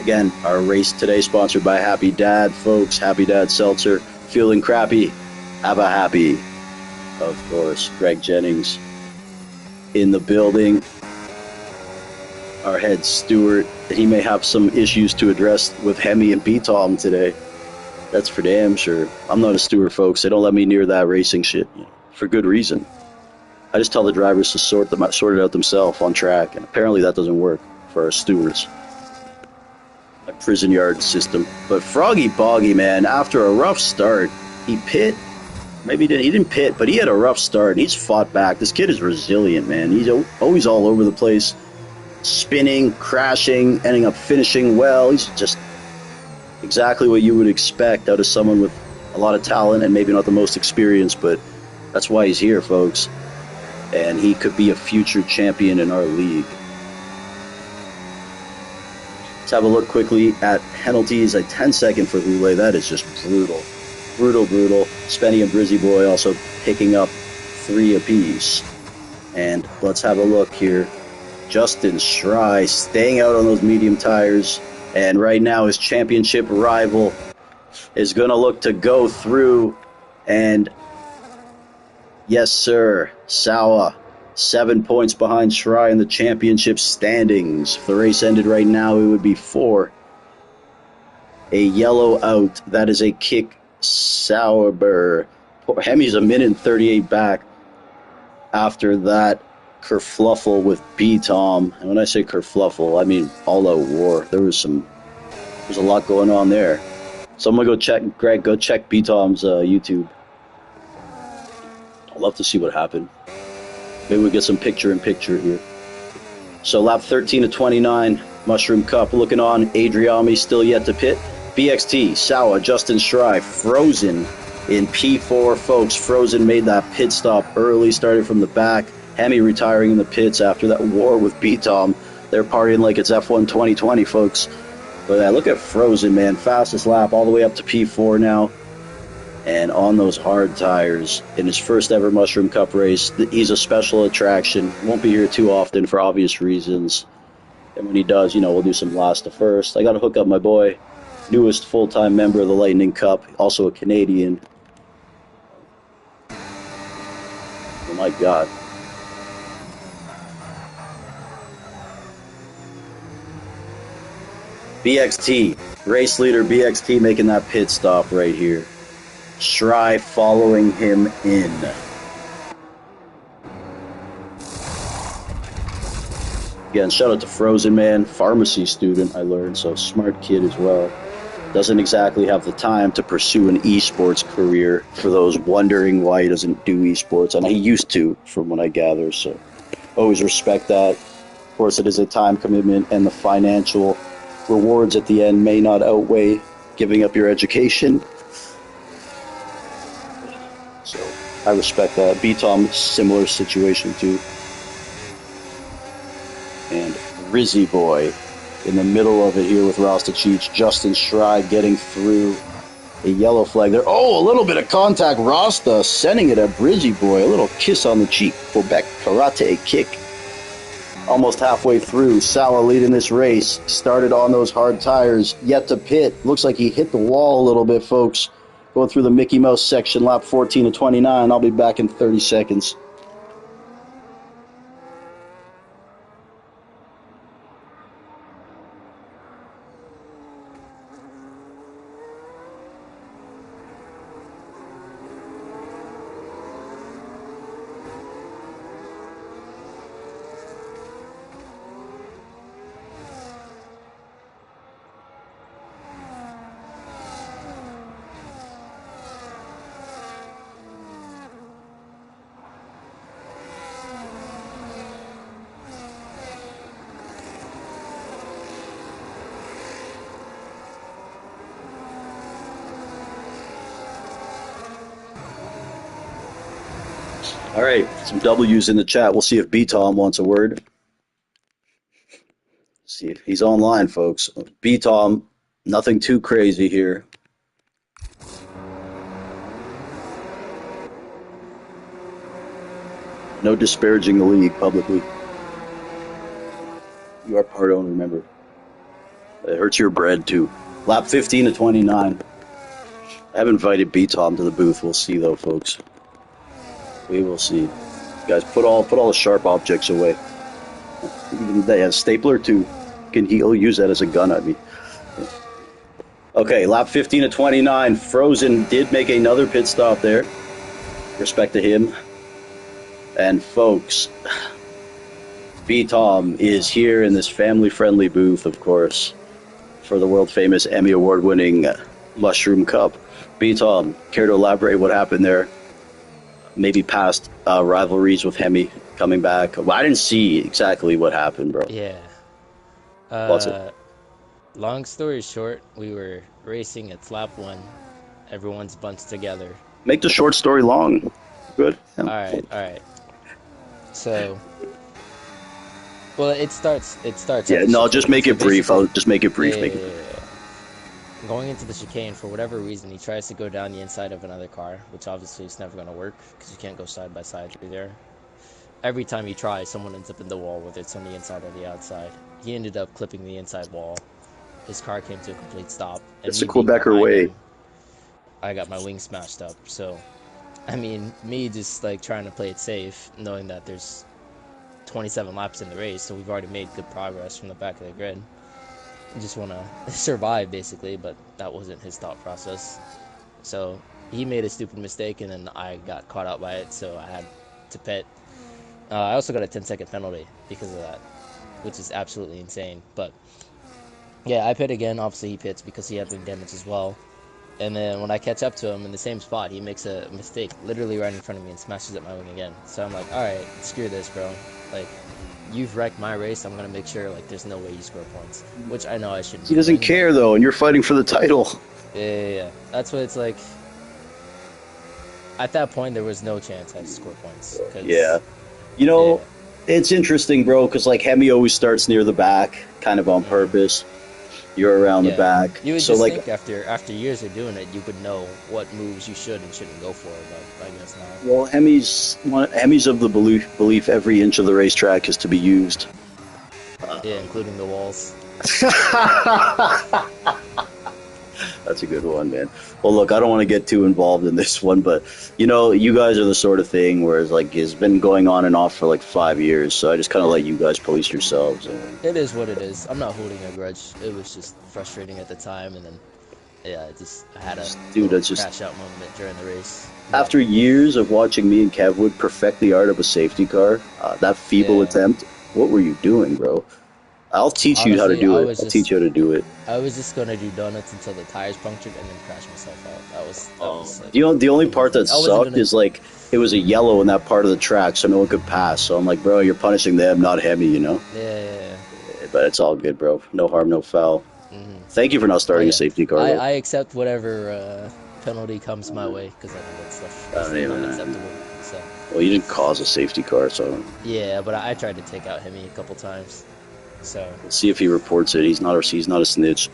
Again, our race today sponsored by Happy Dad, folks. Happy Dad Seltzer. Feeling crappy? Have a happy. Of course, Greg Jennings in the building. Our head steward. He may have some issues to address with Hemi and B-Tom today. That's for damn sure. I'm not a steward, folks. They don't let me near that racing shit. You know. for good reason. I just tell the drivers to sort it out themselves on track, and apparently that doesn't work for our stewards. My prison yard system. But Froggy Boggy, man, after a rough start, he pit. Maybe he didn't pit, but he had a rough start, and he's fought back. This kid is resilient, man. He's always all over the place, spinning, crashing, ending up finishing well. He's just exactly what you would expect out of someone with a lot of talent and maybe not the most experience, but that's why he's here, folks. And he could be a future champion in our league. Let's have a look quickly at penalties. A 10-second for Hule. That is just brutal. Brutal. Spenny and Brizzy Boy also picking up 3 apiece. And let's have a look here. Justin Schrei staying out on those medium tires. And right now his championship rival is going to look to go through. And yes, sir, Sauer, 7 points behind Schrei in the championship standings. If the race ended right now, it would be 4. A yellow out. That is a kick. Sauber. Hemi's a minute and 38 back after that kerfluffle with B-Tom. And when I say kerfluffle, I mean all-out war. There's a lot going on there. So I'm going to go check B-Tom's YouTube. I'd love to see what happened. Maybe we get some picture-in-picture here. So lap 13 to 29, Mushroom Cup looking on. Adriami still yet to pit. BXT, Sauer, Justin Schrei, Frozen in P4, folks. Frozen made that pit stop early, started from the back. Hemi retiring in the pits after that war with B-Tom. They're partying like it's F1 2020, folks. But look at Frozen, man. Fastest lap all the way up to P4 now. And on those hard tires in his first ever Mushroom Cup race. He's a special attraction. Won't be here too often for obvious reasons. And when he does, we'll do some last to first. I got to hook up my boy, newest full-time member of the Lightning Cup, also a Canadian. Oh my God. BXT, race leader BXT making that pit stop right here. Schrei following him in. Again, shout out to Frozen, man. Pharmacy student, I learned, so smart kid as well. Doesn't exactly have the time to pursue an esports career, for those wondering why he doesn't do esports. And he used to, from what I gather, so always respect that. Of course, it is a time commitment, and the financial rewards at the end may not outweigh giving up your education. So I respect that. B-Tom, similar situation too. And Rizzy Boy in the middle of it here with Rasta Cheech. Justin Schrei getting through. A yellow flag there. Oh, a little bit of contact. Rasta sending it at Brizzy Boy. A little kiss on the cheek. Quebec karate kick. Almost halfway through. Sauer leading this race. Started on those hard tires. Yet to pit. Looks like he hit the wall a little bit, folks. Going through the Mickey Mouse section, lap 14 to 29. I'll be back in 30 seconds. All right, some W's in the chat. We'll see if B-Tom wants a word. See if he's online, folks. B-Tom, nothing too crazy here. No disparaging the league publicly. You are part owner, remember. It hurts your bread, too. Lap 15 to 29. I have invited B-Tom to the booth. We'll see, though, folks. We will see. Guys, put all the sharp objects away. They have a stapler too. He'll use that as a gun at me. Okay, lap 15 to 29. Frozen did make another pit stop there. Respect to him. And folks, B Tom is here in this family friendly booth, of course, for the world famous Emmy Award winning Mushroom Cup. B Tom, care to elaborate what happened there? Maybe past rivalries with Hemi coming back. Well, I didn't see exactly what happened, bro. Yeah. What's it? Uh, Long story short, we were racing at lap one. Everyone's bunched together. Make the short story long. Good. Yeah. All right. So, well, it starts Yeah, at the no, just chicane. make So it brief. basically, I'll just make it yeah, brief. yeah, Make it yeah, brief. yeah, yeah. Going into the chicane, for whatever reason, he tries to go down the inside of another car, which obviously is never going to work because you can't go side by side through there. Every time you try, someone ends up in the wall, whether it's on the inside or the outside. He ended up clipping the inside wall. His car came to a complete stop, and It's the me being Quebecer behind way. him, I got my wing smashed up. So, I mean, me just like trying to play it safe, knowing that there's 27 laps in the race, so we've already made good progress from the back of the grid. I just want to survive, basically, but that wasn't his thought process. So he made a stupid mistake, and then I got caught out by it, so I had to pit. I also got a 10-second penalty because of that, which is absolutely insane. But yeah, I pit again. Obviously, he pits because he had wing damage as well. And then when I catch up to him in the same spot, he makes a mistake literally right in front of me and smashes at my wing again. So I'm like, all right, screw this, bro. Like, you've wrecked my race. I'm gonna make sure like there's no way you score points, which I know I shouldn't He be doesn't doing. care though, and you're fighting for the title. Yeah. That's what it's like. At that point, there was no chance I'd score points. Yeah. Cause You yeah, know, it's interesting, bro, because like Hemi always starts near the back, kind of on hmm purpose. You're around the yeah. back, You would so just like, think after years of doing it, you would know what moves you should and shouldn't go for. But I guess not. well, Hemi's of the belief every inch of the racetrack is to be used. Yeah, including the walls. That's a good one, man. Well, look, I don't want to get too involved in this one, but you know, you guys are the sort of thing where it's like it's been going on and off for like 5 years. So I just kind of Yeah. let you guys police yourselves. And It is what it is. I'm not holding a grudge. It was just frustrating at the time, and then yeah, I had a dude, little that's just crash out moment during the race. But after years of watching me and Kevwood perfect the art of a safety car. That feeble yeah, attempt. What were you doing, bro? I'll teach you how to honestly, do it. I'll teach you how to do it. I was just gonna do donuts until the tires punctured and then crash myself out. That was like The only the move part for that me. I wasn't sucked gonna. is like it was a yellow in that part of the track, so no one could pass. So I'm like, bro, you're punishing them, not Hemi, you know. Yeah. But it's all good, bro. No harm, no foul. Hmm. Thank you for not Oh starting a yeah, safety car, I though. I accept whatever penalty comes my way because I know that stuff I is don't even. unacceptable. So Well, you didn't cause a safety car, so yeah, but I tried to take out Hemi a couple times. So. we'll see if he reports it. He's not a snitch.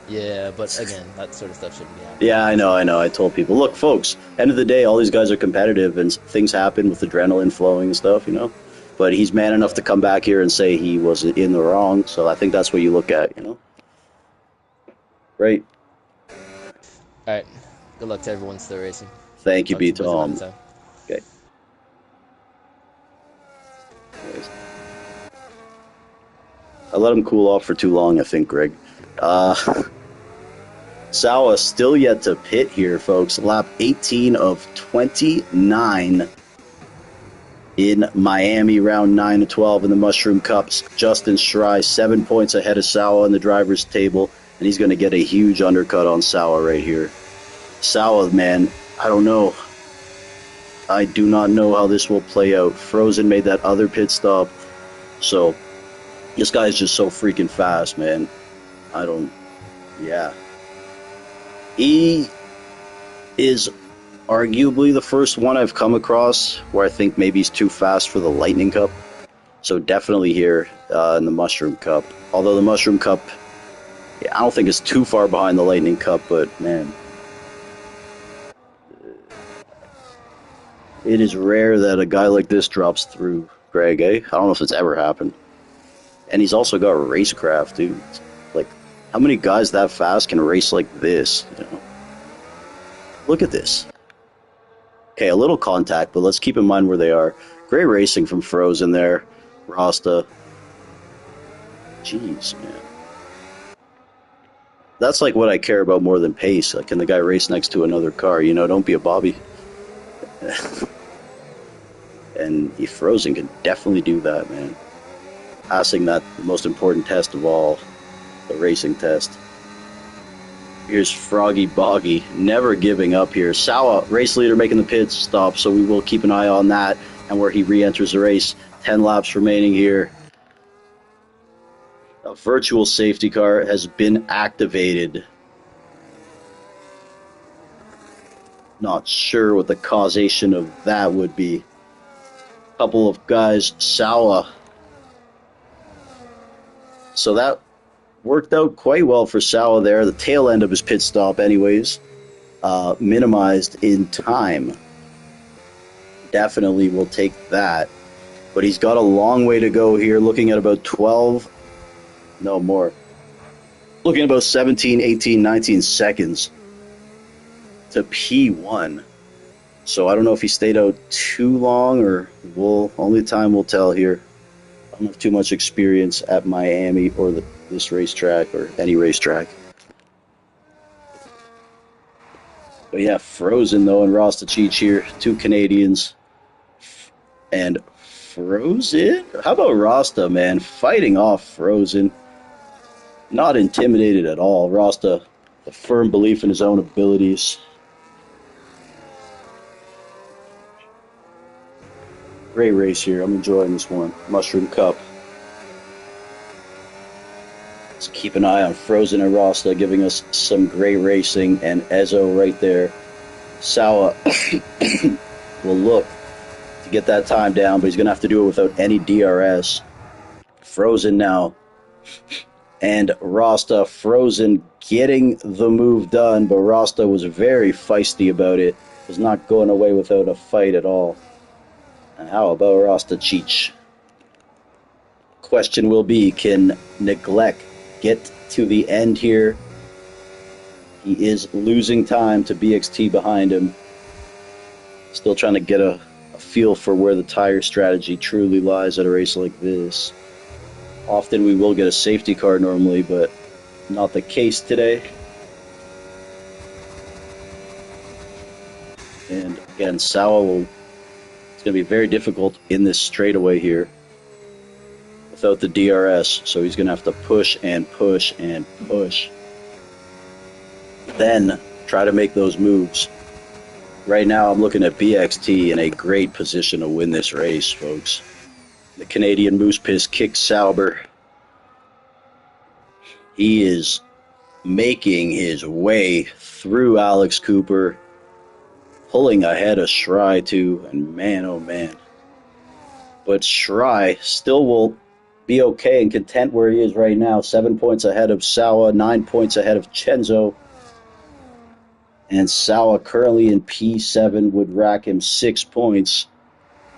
Yeah, but again, that sort of stuff shouldn't be Yeah, happening. I know, I know. I told people, look, folks. End of the day, all these guys are competitive, and things happen with adrenaline flowing and stuff, you know. But he's man enough Yeah. to come back here and say he was in the wrong. So I think that's what you look at, you know. Right. All right. Good luck to everyone still racing. Thank you, Talk to B you boys another Tom. time. Okay. I let him cool off for too long, I think, Greg. Uh, Sawa still yet to pit here, folks. Lap 18 of 29 in Miami, round 9 to 12 in the Mushroom Cups. Justin Schrei, 7 points ahead of Sawa in the driver's table, and he's going to get a huge undercut on Sawa right here. Sawa, man, I don't know. I do not know how this will play out. Frozen made that other pit stop, so this guy's just so freaking fast, man. I don't. Yeah. He is arguably the first one I've come across where I think maybe he's too fast for the Lightning Cup. So definitely here in the Mushroom Cup. Although the Mushroom Cup, yeah, I don't think it's too far behind the Lightning Cup, but man, it is rare that a guy like this drops through, Greg, eh? I don't know if it's ever happened. And he's also got racecraft, dude. Like, how many guys that fast can race like this? You know? Look at this. Okay, a little contact, but let's keep in mind where they are. Great racing from Frozen there. Rasta. Jeez, man. That's like what I care about more than pace. Like, can the guy race next to another car? You know, don't be a Bobby. and Frozen can definitely do that, man. Passing that most important test of all, the racing test. Here's Froggy Boggy, never giving up here. Sawa, race leader, making the pit stop, so we will keep an eye on that and where he re-enters the race. 10 laps remaining here. A virtual safety car has been activated. Not sure what the causation of that would be. Couple of guys, Sawa. So that worked out quite well for Sawa there. The tail end of his pit stop, anyways, minimized in time. Definitely will take that. But he's got a long way to go here, looking at about 12, no more. Looking at about 17, 18, 19 seconds to P1. So I don't know if he stayed out too long, or only time will tell here. I don't have too much experience at Miami or this racetrack or any racetrack. But yeah, Frozen though and Rasta Cheech here, two Canadians. And Frozen? How about Rasta, man? Fighting off Frozen. Not intimidated at all. Rasta, a firm belief in his own abilities. Great race here. I'm enjoying this one. Mushroom Cup. Let's keep an eye on Frozen and Rasta, giving us some great racing. And Ezo right there. Sawa will look to get that time down, but he's going to have to do it without any DRS. Frozen now. And Rasta, Frozen getting the move done, but Rasta was very feisty about it. Was not going away without a fight at all. And how about Rasta Cheech? Question will be, can Neglect get to the end here? He is losing time to BXT behind him. Still trying to get a feel for where the tire strategy truly lies at a race like this. Often we will get a safety car normally, but not the case today. And again, Sawa it's going to be very difficult in this straightaway here without the DRS, so he's going to have to push and push and push. Then try to make those moves. Right now I'm looking at BXT in a great position to win this race, folks. The Canadian Moose Piss kicks Sauber. He is making his way through Alex Cooper, pulling ahead of Shry too, and man, oh man. But Shry still will be okay and content where he is right now. 7 points ahead of Sawa, 9 points ahead of Chenzo. And Sawa currently in P7 would rack him 6 points.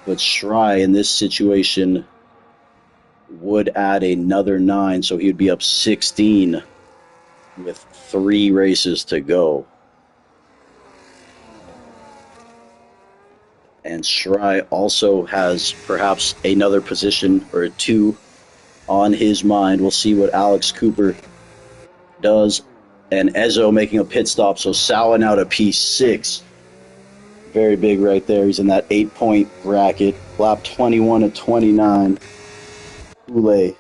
But Shry in this situation would add another 9, so he'd be up 16 with 3 races to go. And Shry also has perhaps another position or 2 on his mind. We'll see what Alex Cooper does. And Ezo making a pit stop, so Sawa now to P6. Very big right there. He's in that 8-point bracket. Lap 21 to 29. Ule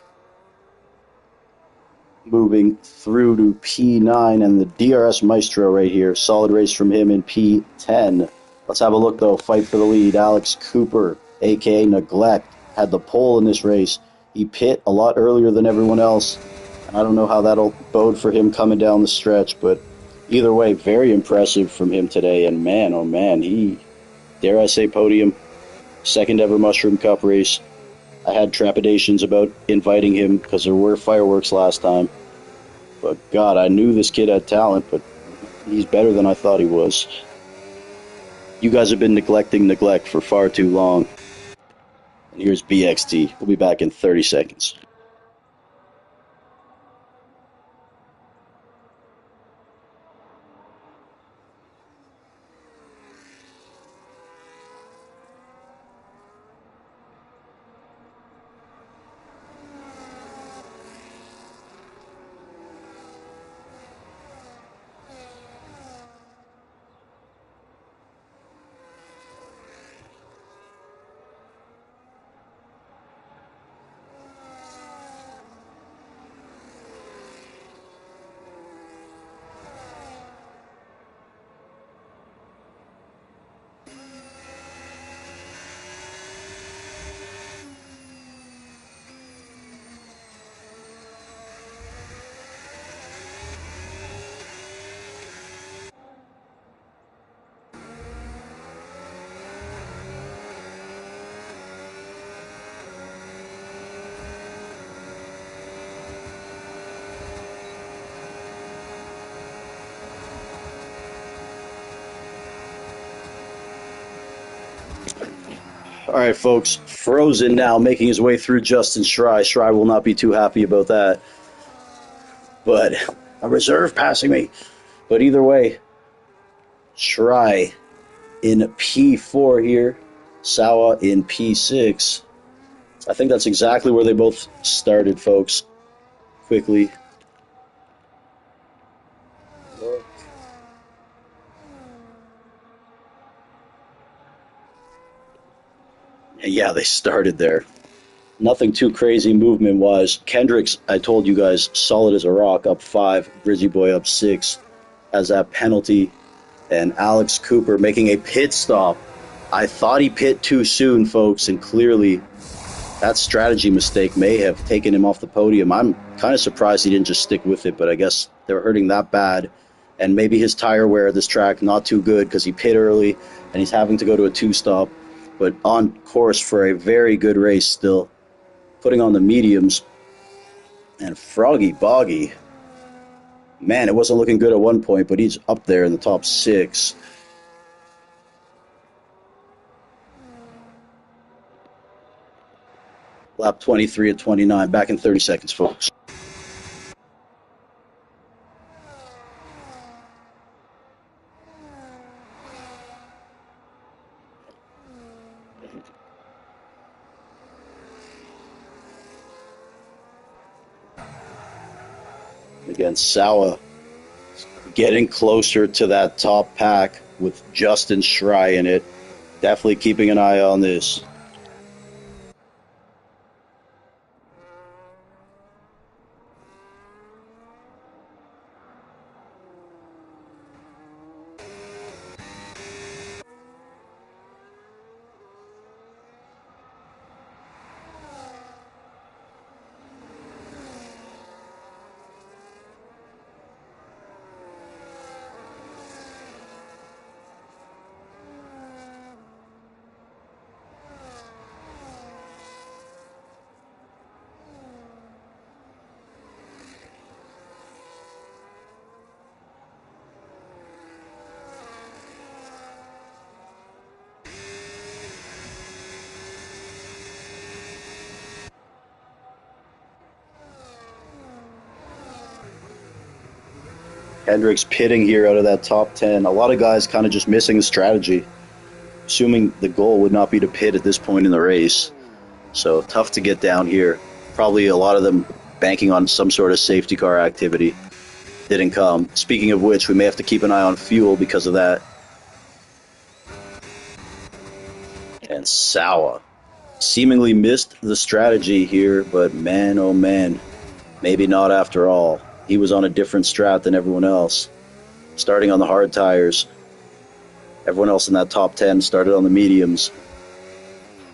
moving through to P9, and the DRS Maestro right here. Solid race from him in P10. Let's have a look, though. Fight for the lead. Alex Cooper, a.k.a. Neglect, had the pole in this race. He pit a lot earlier than everyone else. And I don't know how that'll bode for him coming down the stretch, but either way, very impressive from him today. And man, oh man, he, dare I say, podium. Second ever Mushroom Cup race. I had trepidations about inviting him because there were fireworks last time. But God, I knew this kid had talent, but he's better than I thought he was. You guys have been neglecting Neglect for far too long. And here's BXT. We'll be back in 30 seconds. All right, folks. Frozen now making his way through Justin Schrei. Schrei will not be too happy about that. But a reserve passing me. But either way, Schrei in P4 here. Sawa in P6. I think that's exactly where they both started, folks. Quickly. And yeah, they started there. Nothing too crazy movement-wise. Kendricks, I told you guys, solid as a rock, up 5. Brizzy Boy up 6 as that penalty. And Alex Cooper making a pit stop. I thought he pit too soon, folks, and clearly that strategy mistake may have taken him off the podium. I'm kind of surprised he didn't just stick with it, but I guess they were hurting that bad. And maybe his tire wear this track not too good because he pit early and he's having to go to a two-stop. But on course for a very good race still. Putting on the mediums. And Froggy Boggy. Man, it wasn't looking good at one point, but he's up there in the top 6. Lap 23 at 29. Back in 30 seconds, folks. Again, Sawa getting closer to that top pack with Justin Schrei in it. Definitely keeping an eye on this. Hendricks pitting here out of that top 10. A lot of guys kind of just missing the strategy, assuming the goal would not be to pit at this point in the race. So tough to get down here. Probably a lot of them banking on some sort of safety car activity. Didn't come. Speaking of which, we may have to keep an eye on fuel because of that. And Sawa seemingly missed the strategy here, but man, oh man, maybe not after all. He was on a different strat than everyone else, starting on the hard tires. Everyone else in that top 10 started on the mediums.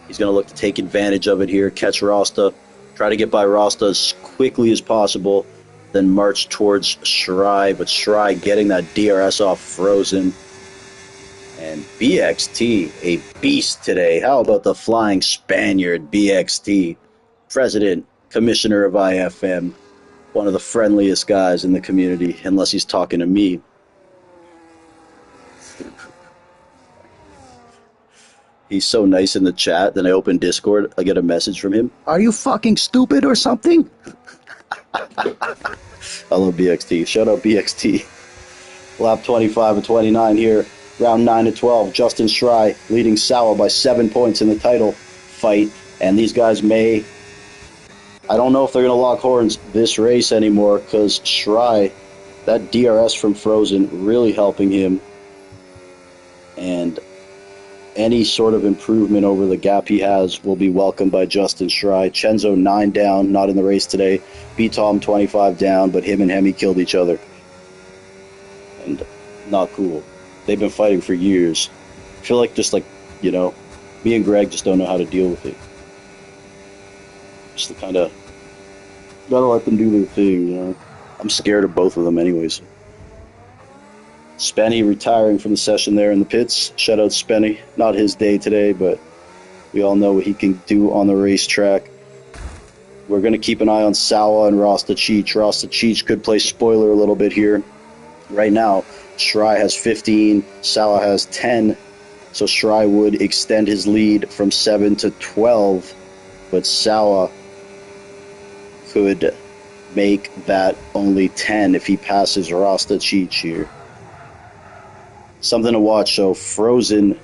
He's going to look to take advantage of it here, catch Rasta, try to get by Rasta as quickly as possible, then march towards Schrei, but Schrei getting that DRS off Frozen. And BXT, a beast today. How about the Flying Spaniard, BXT, President, Commissioner of IFM. One of the friendliest guys in the community, unless he's talking to me. He's so nice in the chat. Then I open Discord, I get a message from him. Are you fucking stupid or something? I love BXT. Shout out BXT. Lap 25 and 29 here. Round 9 to 12. Justin Schrei leading Sawa by 7 points in the title fight. And these guys may... I don't know if they're going to lock horns this race anymore because Schrei, that DRS from Frozen, really helping him. And any sort of improvement over the gap he has will be welcomed by Justin Schrei. Chenzo 9 down, not in the race today. B-Tom 25 down, but him and Hemi killed each other. And not cool. They've been fighting for years. I feel like just like, you know, me and Greg just don't know how to deal with it. Just to kind of gotta let them do their thing, you know. I'm scared of both of them anyways. Spenny retiring from the session there in the pits. Shout out Spenny. Not his day today, but we all know what he can do on the racetrack. We're going to keep an eye on Sawa and Rasta Cheech. Rasta Cheech could play spoiler a little bit here. Right now, Schrei has 15, Sawa has 10. So Shry would extend his lead from 7 to 12, but Sawa could make that only 10 if he passes Rasta Cheech here. Something to watch. So Frozen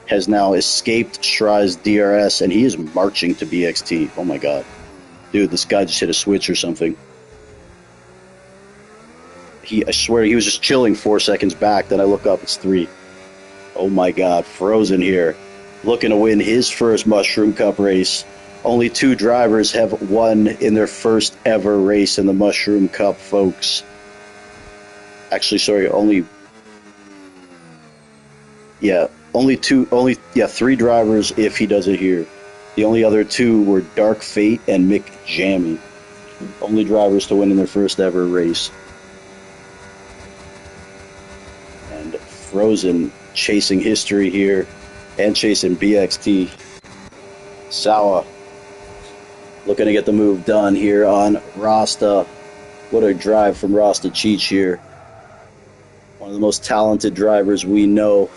has now escaped Shry's DRS, and he is marching to BXT. Oh my god. Dude, this guy just hit a switch or something. I swear, he was just chilling 4 seconds back, then I look up, it's 3. Oh my god, Frozen here, looking to win his first Mushroom Cup race. Only 2 drivers have won in their first ever race in the Mushroom Cup, folks. Actually, sorry, three drivers if he does it here. The only other 2 were Dark Fate and Mick Jammy. Only drivers to win in their first ever race. And Frozen chasing history here and chasing BXT. Sawa looking to get the move done here on Rasta. What a drive from Rasta Cheech here. One of the most talented drivers we know.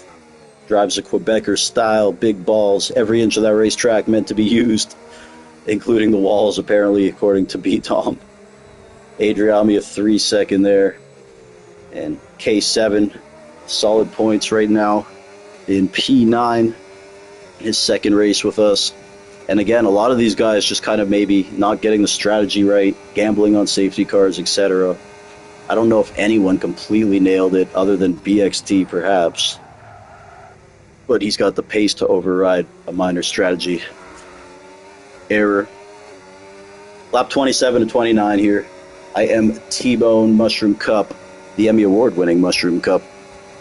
Drives a Quebecer style, big balls, every inch of that racetrack meant to be used, including the walls, apparently, according to B-Tom. Adriami a 3-second there. And K7, solid points right now in P9, his second race with us. And again, a lot of these guys just kind of maybe not getting the strategy right, gambling on safety cars, etc. I don't know if anyone completely nailed it other than BXT perhaps. But he's got the pace to override a minor strategy error. Lap 27 to 29 here. I am T-Bone Mushroom Cup, the Emmy Award-winning Mushroom Cup.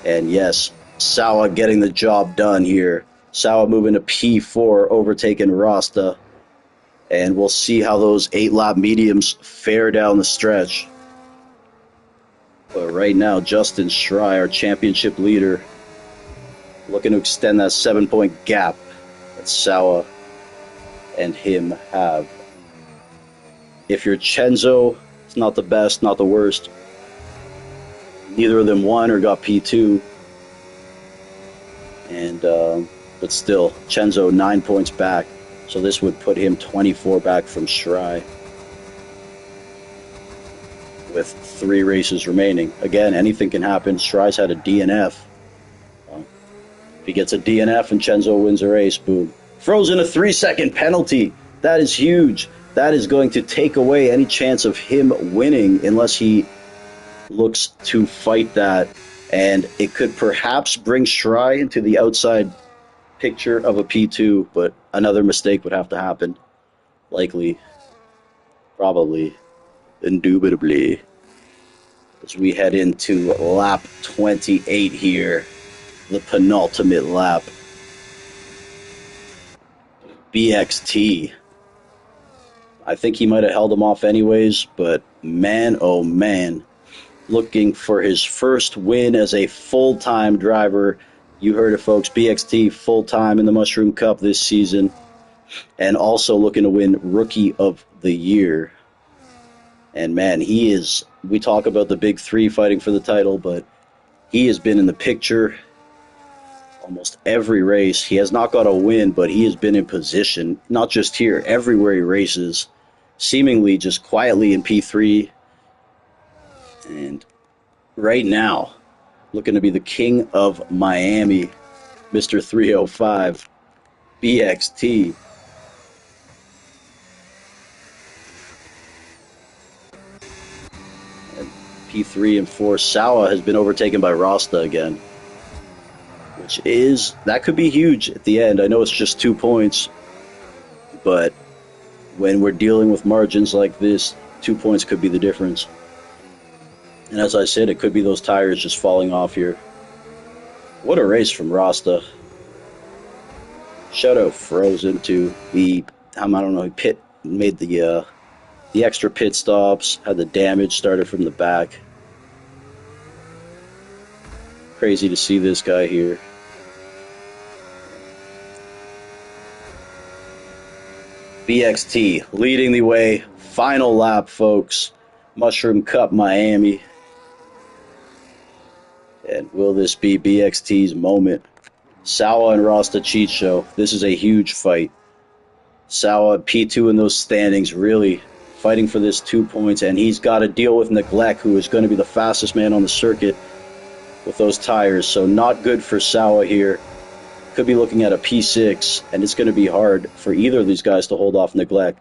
And yes, Sawa getting the job done here. Sawa moving to P4, overtaking Rasta. And we'll see how those 8-lap mediums fare down the stretch. But right now, Justin Shry, our championship leader, looking to extend that 7-point gap that Sawa and him have. If you're Chenzo, it's not the best, not the worst. Neither of them won or got P2. And but still, Chenzo 9 points back. So this would put him 24 back from Shry, with 3 races remaining. Again, anything can happen. Shry's had a DNF. If he gets a DNF and Chenzo wins a race, boom. Frozen a 3-second penalty. That is huge. That is going to take away any chance of him winning unless he looks to fight that. And it could perhaps bring Shry into the outside picture of a P2, but another mistake would have to happen. Likely. Probably. Indubitably. As we head into lap 28 here. The penultimate lap. BXT. I think he might have held him off anyways, but man, oh man. Looking for his first win as a full-time driver. You heard it, folks. BXT full-time in the Mushroom Cup this season. And also looking to win Rookie of the Year. And man, he is... We talk about the big 3 fighting for the title, but he has been in the picture almost every race. He has not got a win, but he has been in position, not just here, everywhere he races, seemingly just quietly in P3. And right now, looking to be the king of Miami, Mr. 305, BXT. And P3 and 4, Sawa has been overtaken by Rasta again, which is, that could be huge at the end. I know it's just 2 points, but when we're dealing with margins like this, 2 points could be the difference. And as I said, it could be those tires just falling off here. What a race from Rasta. Shout out Frozen too. He made the extra pit stops, had the damage started from the back. Crazy to see this guy here. BXT leading the way. Final lap, folks. Mushroom Cup, Miami. And will this be BXT's moment? Sawa and Rasta Cheat Show. This is a huge fight. Sawa P2 in those standings, really fighting for this 2 points, and he's got to deal with Neglect, who is going to be the fastest man on the circuit with those tires. So not good for Sawa here. Could be looking at a P6, and it's going to be hard for either of these guys to hold off Neglect.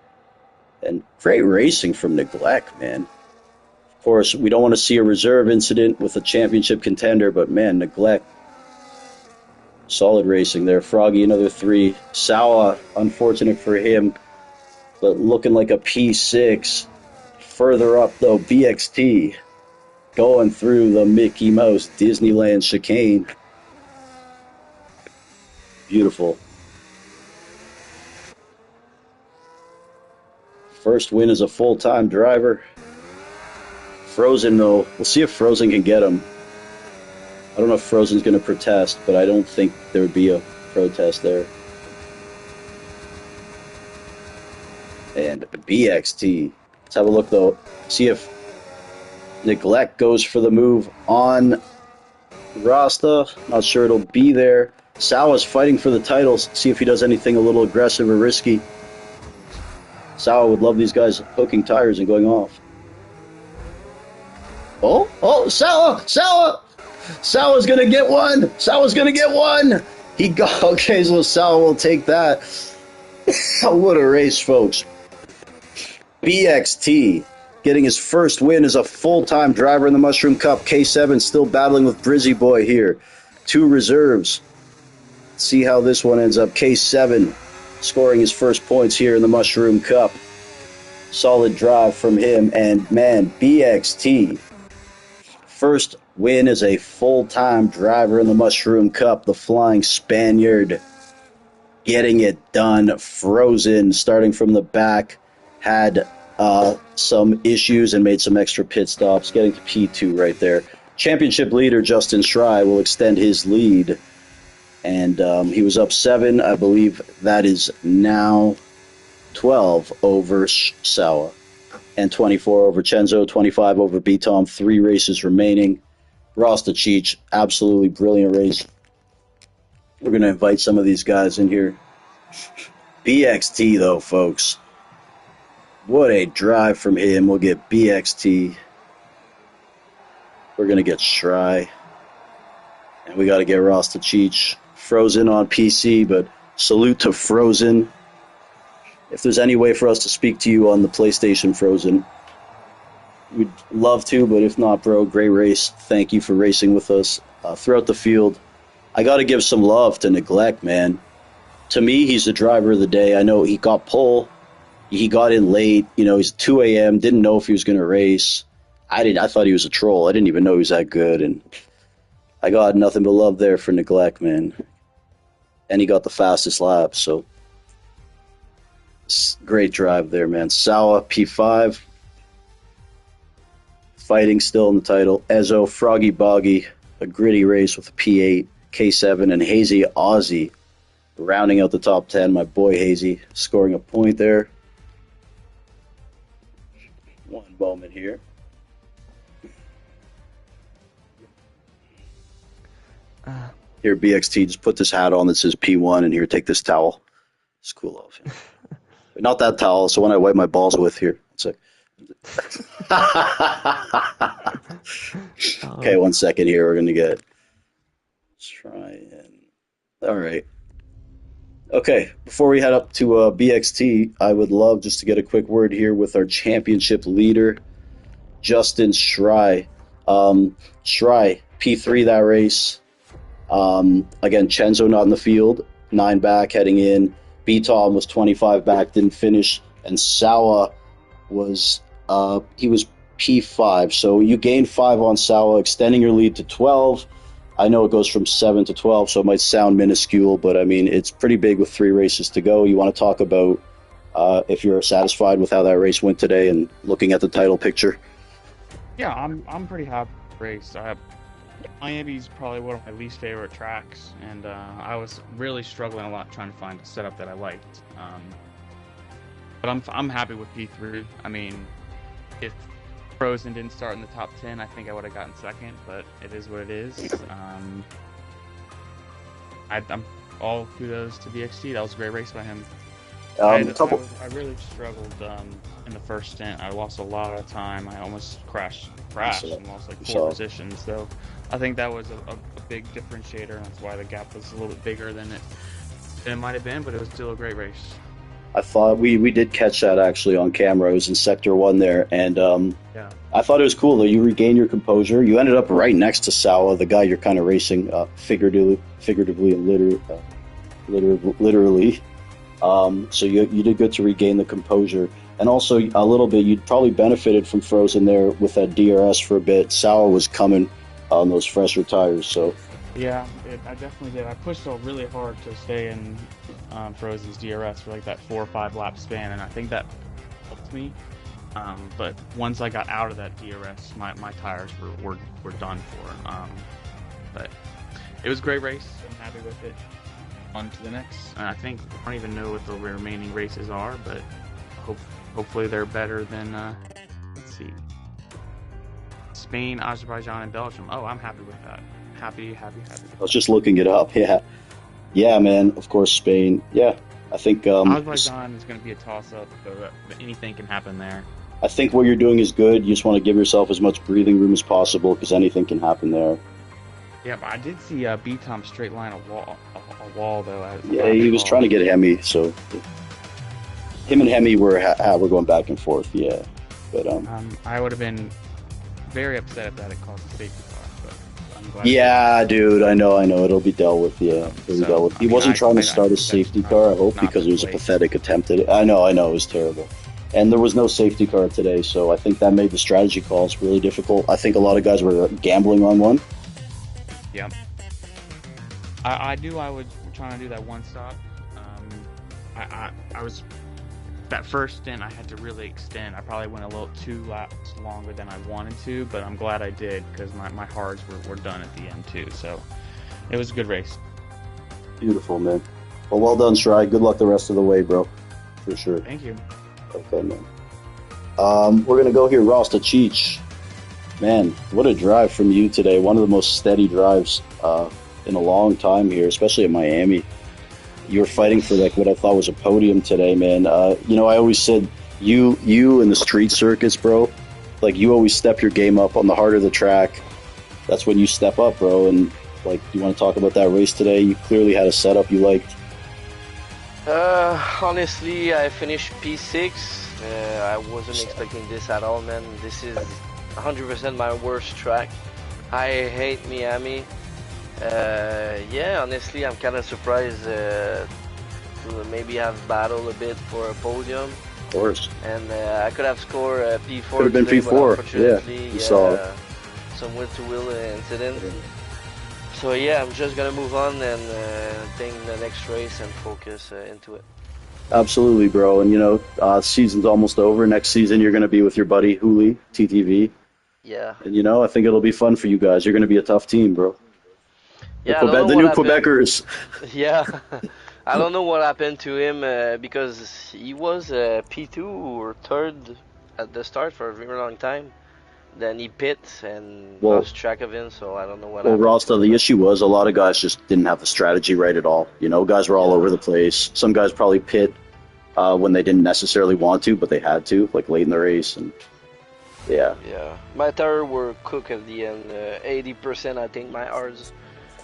And great racing from Neglect, man. Of course, we don't want to see a reserve incident with a championship contender, but man, Neglect. Solid racing there. Froggy, another 3. Sawa, unfortunate for him, but looking like a P6. Further up, though, BXT going through the Mickey Mouse Disneyland chicane. Beautiful. First win as a full-time driver. Frozen, though. We'll see if Frozen can get him. I don't know if Frozen's going to protest, but I don't think there would be a protest there. And BXT. Let's have a look, though. See if Neglect goes for the move on Rasta. Not sure it'll be there. Sawa's fighting for the titles. See if he does anything a little aggressive or risky. Sawa would love these guys hooking tires and going off. Oh, Sawa! Sawa's going to get one! Sawa's going to get one! Okay, so Sawa will take that. What a race, folks. BXT getting his first win as a full-time driver in the Mushroom Cup. K7 still battling with Brizzy Boy here. 2 reserves. See how this one ends up. K7 scoring his first points here in the Mushroom Cup. Solid drive from him. And man, BXT, first win as a full-time driver in the Mushroom Cup. The Flying Spaniard getting it done. Frozen, starting from the back, had some issues and made some extra pit stops, getting to P2 right there. Championship leader Justin Schrei will extend his lead. And he was up 7. I believe that is now 12 over Sawa. And 24 over Chenzo, 25 over B-Tom. 3 races remaining. Rasta Cheech, absolutely brilliant race. We're going to invite some of these guys in here. BXT, though, folks. What a drive from him. We'll get BXT. We're going to get Schrei. And we got to get Rasta Cheech. Frozen on PC, but salute to Frozen. If there's any way for us to speak to you on the PlayStation, Frozen, we'd love to, but if not, bro, great race. Thank you for racing with us throughout the field. I got to give some love to Neglect, man. To me, he's the driver of the day. I know he got pole. He got in late. You know, he's 2 a.m., didn't know if he was going to race. I thought he was a troll. I didn't even know he was that good, and I got nothing but love there for Neglect, man. And he got the fastest lap, so great drive there, man. Sawa, P5. Fighting still in the title. Ezo, Froggy Boggy, a gritty race with a P8. K7, and Hazy Aussie rounding out the top 10. My boy Hazy scoring a point there. One moment here. Here, BXT, just put this hat on that says P1, and here, take this towel. It's cool off. Yeah. But not that towel, so when I wipe my balls with here. It's like... Okay, 1 second here. We're going to get... Let's try and... All right. Okay, before we head up to BXT, I would love just to get a quick word here with our championship leader, Justin Schrei. Schrei, P3 that race. Again, Chenzo not in the field, 9 back heading in. B-Tom was 25 back, didn't finish. And Sawa was, he was P5. So you gained 5 on Sawa, extending your lead to 12. I know it goes from 7 to 12, so it might sound minuscule, but I mean, it's pretty big with 3 races to go. You want to talk about if you're satisfied with how that race went today and looking at the title picture? Yeah, I'm pretty happy with the race. Miami's probably one of my least favorite tracks, and I was really struggling a lot trying to find a setup that I liked. But I'm happy with P3. I mean, if Frozen didn't start in the top 10, I think I would have gotten second, but it is what it is. I'm all kudos to BXT. That was a great race by him. Couple. I really struggled in the first stint. I lost a lot of time. I almost crashed and lost like 4 positions. So I think that was a big differentiator, and that's why the gap was a little bit bigger than it might have been. But it was still a great race. I thought we did catch that actually on camera. It was in Sector 1 there, and Yeah. I thought it was cool that you regained your composure. You ended up right next to Sawa, the guy you're kind of racing figuratively and literally. So you did good to regain the composure. And also, a little bit, you'd probably benefited from Frozen there with that DRS for a bit. Sawa was coming on those fresher tires, so... Yeah, I definitely did. I pushed really hard to stay in Frozen's DRS for like that 4 or 5 lap span, and I think that helped me. But once I got out of that DRS, my tires were done for. But it was a great race. I'm happy with it. On to the next. And I think I don't even know what the remaining races are, but hopefully they're better than let's see, Spain, Azerbaijan, and Belgium. Oh, I'm happy with that. Happy. I was just looking it up. Yeah, man. Of course, Spain. Yeah, I think Azerbaijan is going to be a toss-up, so anything can happen there. I think what you're doing is good. You just want to give yourself as much breathing room as possible because anything can happen there. Yeah, but I did see B-Tom straight line a wall though. Yeah, he was trying to get Hemi, so him and Hemi were going back and forth. Yeah, but I would have been very upset if that had caused a safety car. But I'm glad. Yeah, dude, I know, it'll be dealt with. Yeah, it'll be dealt with. He wasn't trying to start a safety car, I hope, because it was a pathetic attempt at it. I know, it was terrible. And there was no safety car today, so I think that made the strategy calls really difficult. I think a lot of guys were gambling on one. Yeah. I was trying to do that one stop. I was that first stint. I had to really extend. I probably went a little 2 laps longer than I wanted to, but I'm glad I did because my hards were done at the end too. So it was a good race. Beautiful, man. Well done, Shry. Good luck the rest of the way, bro. For sure. Thank you. Okay, man. We're gonna go here, Rasta Cheech. Man, what a drive from you today. One of the most steady drives in a long time here, especially in Miami. You were fighting for like what I thought was a podium today, man. I always said you in the street circuits, bro, like you always step your game up on the harder the track. That's when you step up, bro. And like, you want to talk about that race today? You clearly had a setup you liked. Honestly, I finished P6. I wasn't expecting this at all, man. This is 100% my worst track. I hate Miami. Yeah, honestly, I'm kind of surprised to maybe have battled a bit for a podium. Of course. And I could have scored P4. Could have been today, P4. Yeah, you saw it. Some wheel-to-wheel incident. Yeah. So yeah, I'm just gonna move on and think the next race and focus into it. Absolutely, bro. And season's almost over. Next season, you're gonna be with your buddy Hooli, TTV. Yeah. And I think it'll be fun for you guys. You're gonna be a tough team, bro. Yeah, the new Quebecers. Yeah. I don't know what happened to him because he was P2 or 3rd at the start for a very long time. Then he pit and lost track of him, so I don't know what happened. Well, Rasta, the issue was a lot of guys just didn't have the strategy right at all. Guys were all over the place. Some guys probably pit when they didn't necessarily want to, but they had to, like late in the race. And yeah. Yeah. My tires were cooked at the end. 80%, I think, my hards.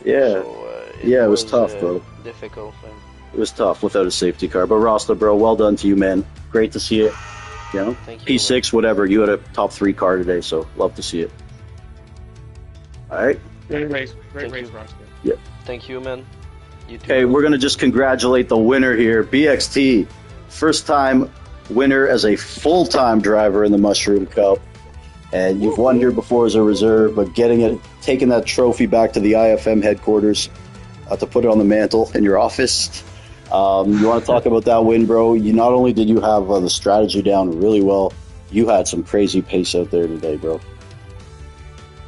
Yeah. So, it was tough, bro. Difficult. Man. It was tough without a safety car. But Rasta, bro, well done to you, man. Great to see it. Thank you, P6, whatever. You had a top 3 car today, so love to see it. All right. Great race, Rasta. Yeah. Thank you, man. You too. Okay, we're gonna just congratulate the winner here, BXT, first time winner as a full-time driver in the Mushroom Cup. And you've won here before as a reserve, but taking that trophy back to the IFM headquarters to put it on the mantle in your office. You want to talk about that win, bro? Not only did you have the strategy down really well, you had some crazy pace out there today, bro.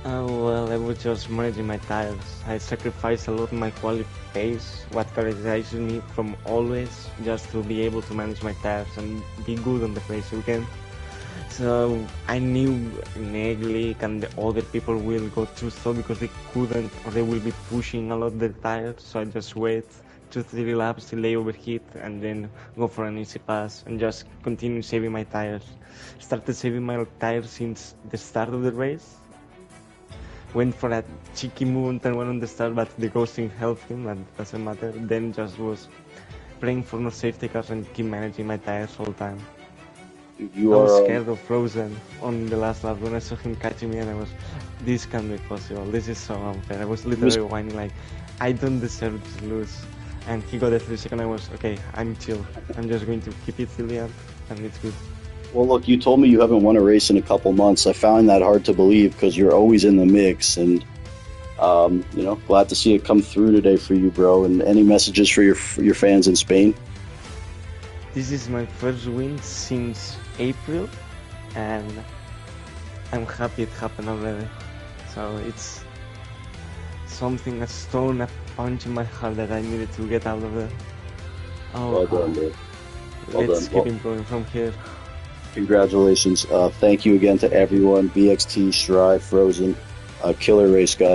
Well, I was just managing my tires. I sacrificed a lot of my quality pace, what characterizes me from always, just to be able to manage my tires and be good on the race weekend. So I knew Neglick and the other people will go too slow because they couldn't, or they will be pushing a lot the tires. So I just wait 2-3 laps till they overheat and then go for an easy pass and just continue saving my tires. Started saving my tires since the start of the race. Went for a cheeky move on turn one on the start, but the ghosting helped him, and doesn't matter. Then just was praying for no safety cars and keep managing my tires all the time. You I was are scared of Frozen on the last lap when I saw him catching me, and I was, this can't be possible. This is so unfair. I was literally whining like, I don't deserve to lose. And he got a 3-second. I was okay. I'm chill. I'm just going to keep it till the end, and it's good. well. Look, you told me you haven't won a race in a couple months. I found that hard to believe because you're always in the mix, and glad to see it come through today for you, bro. And any messages for your fans in Spain? This is my first win since April, and I'm happy it happened already. So it's something, a stone, a punch in my heart that I needed to get out of there. Oh, Well done, bro. Well let's done. keep Well, improving from here. congratulations. Thank you again to everyone. BXT, Strive, Frozen. Killer race, guys.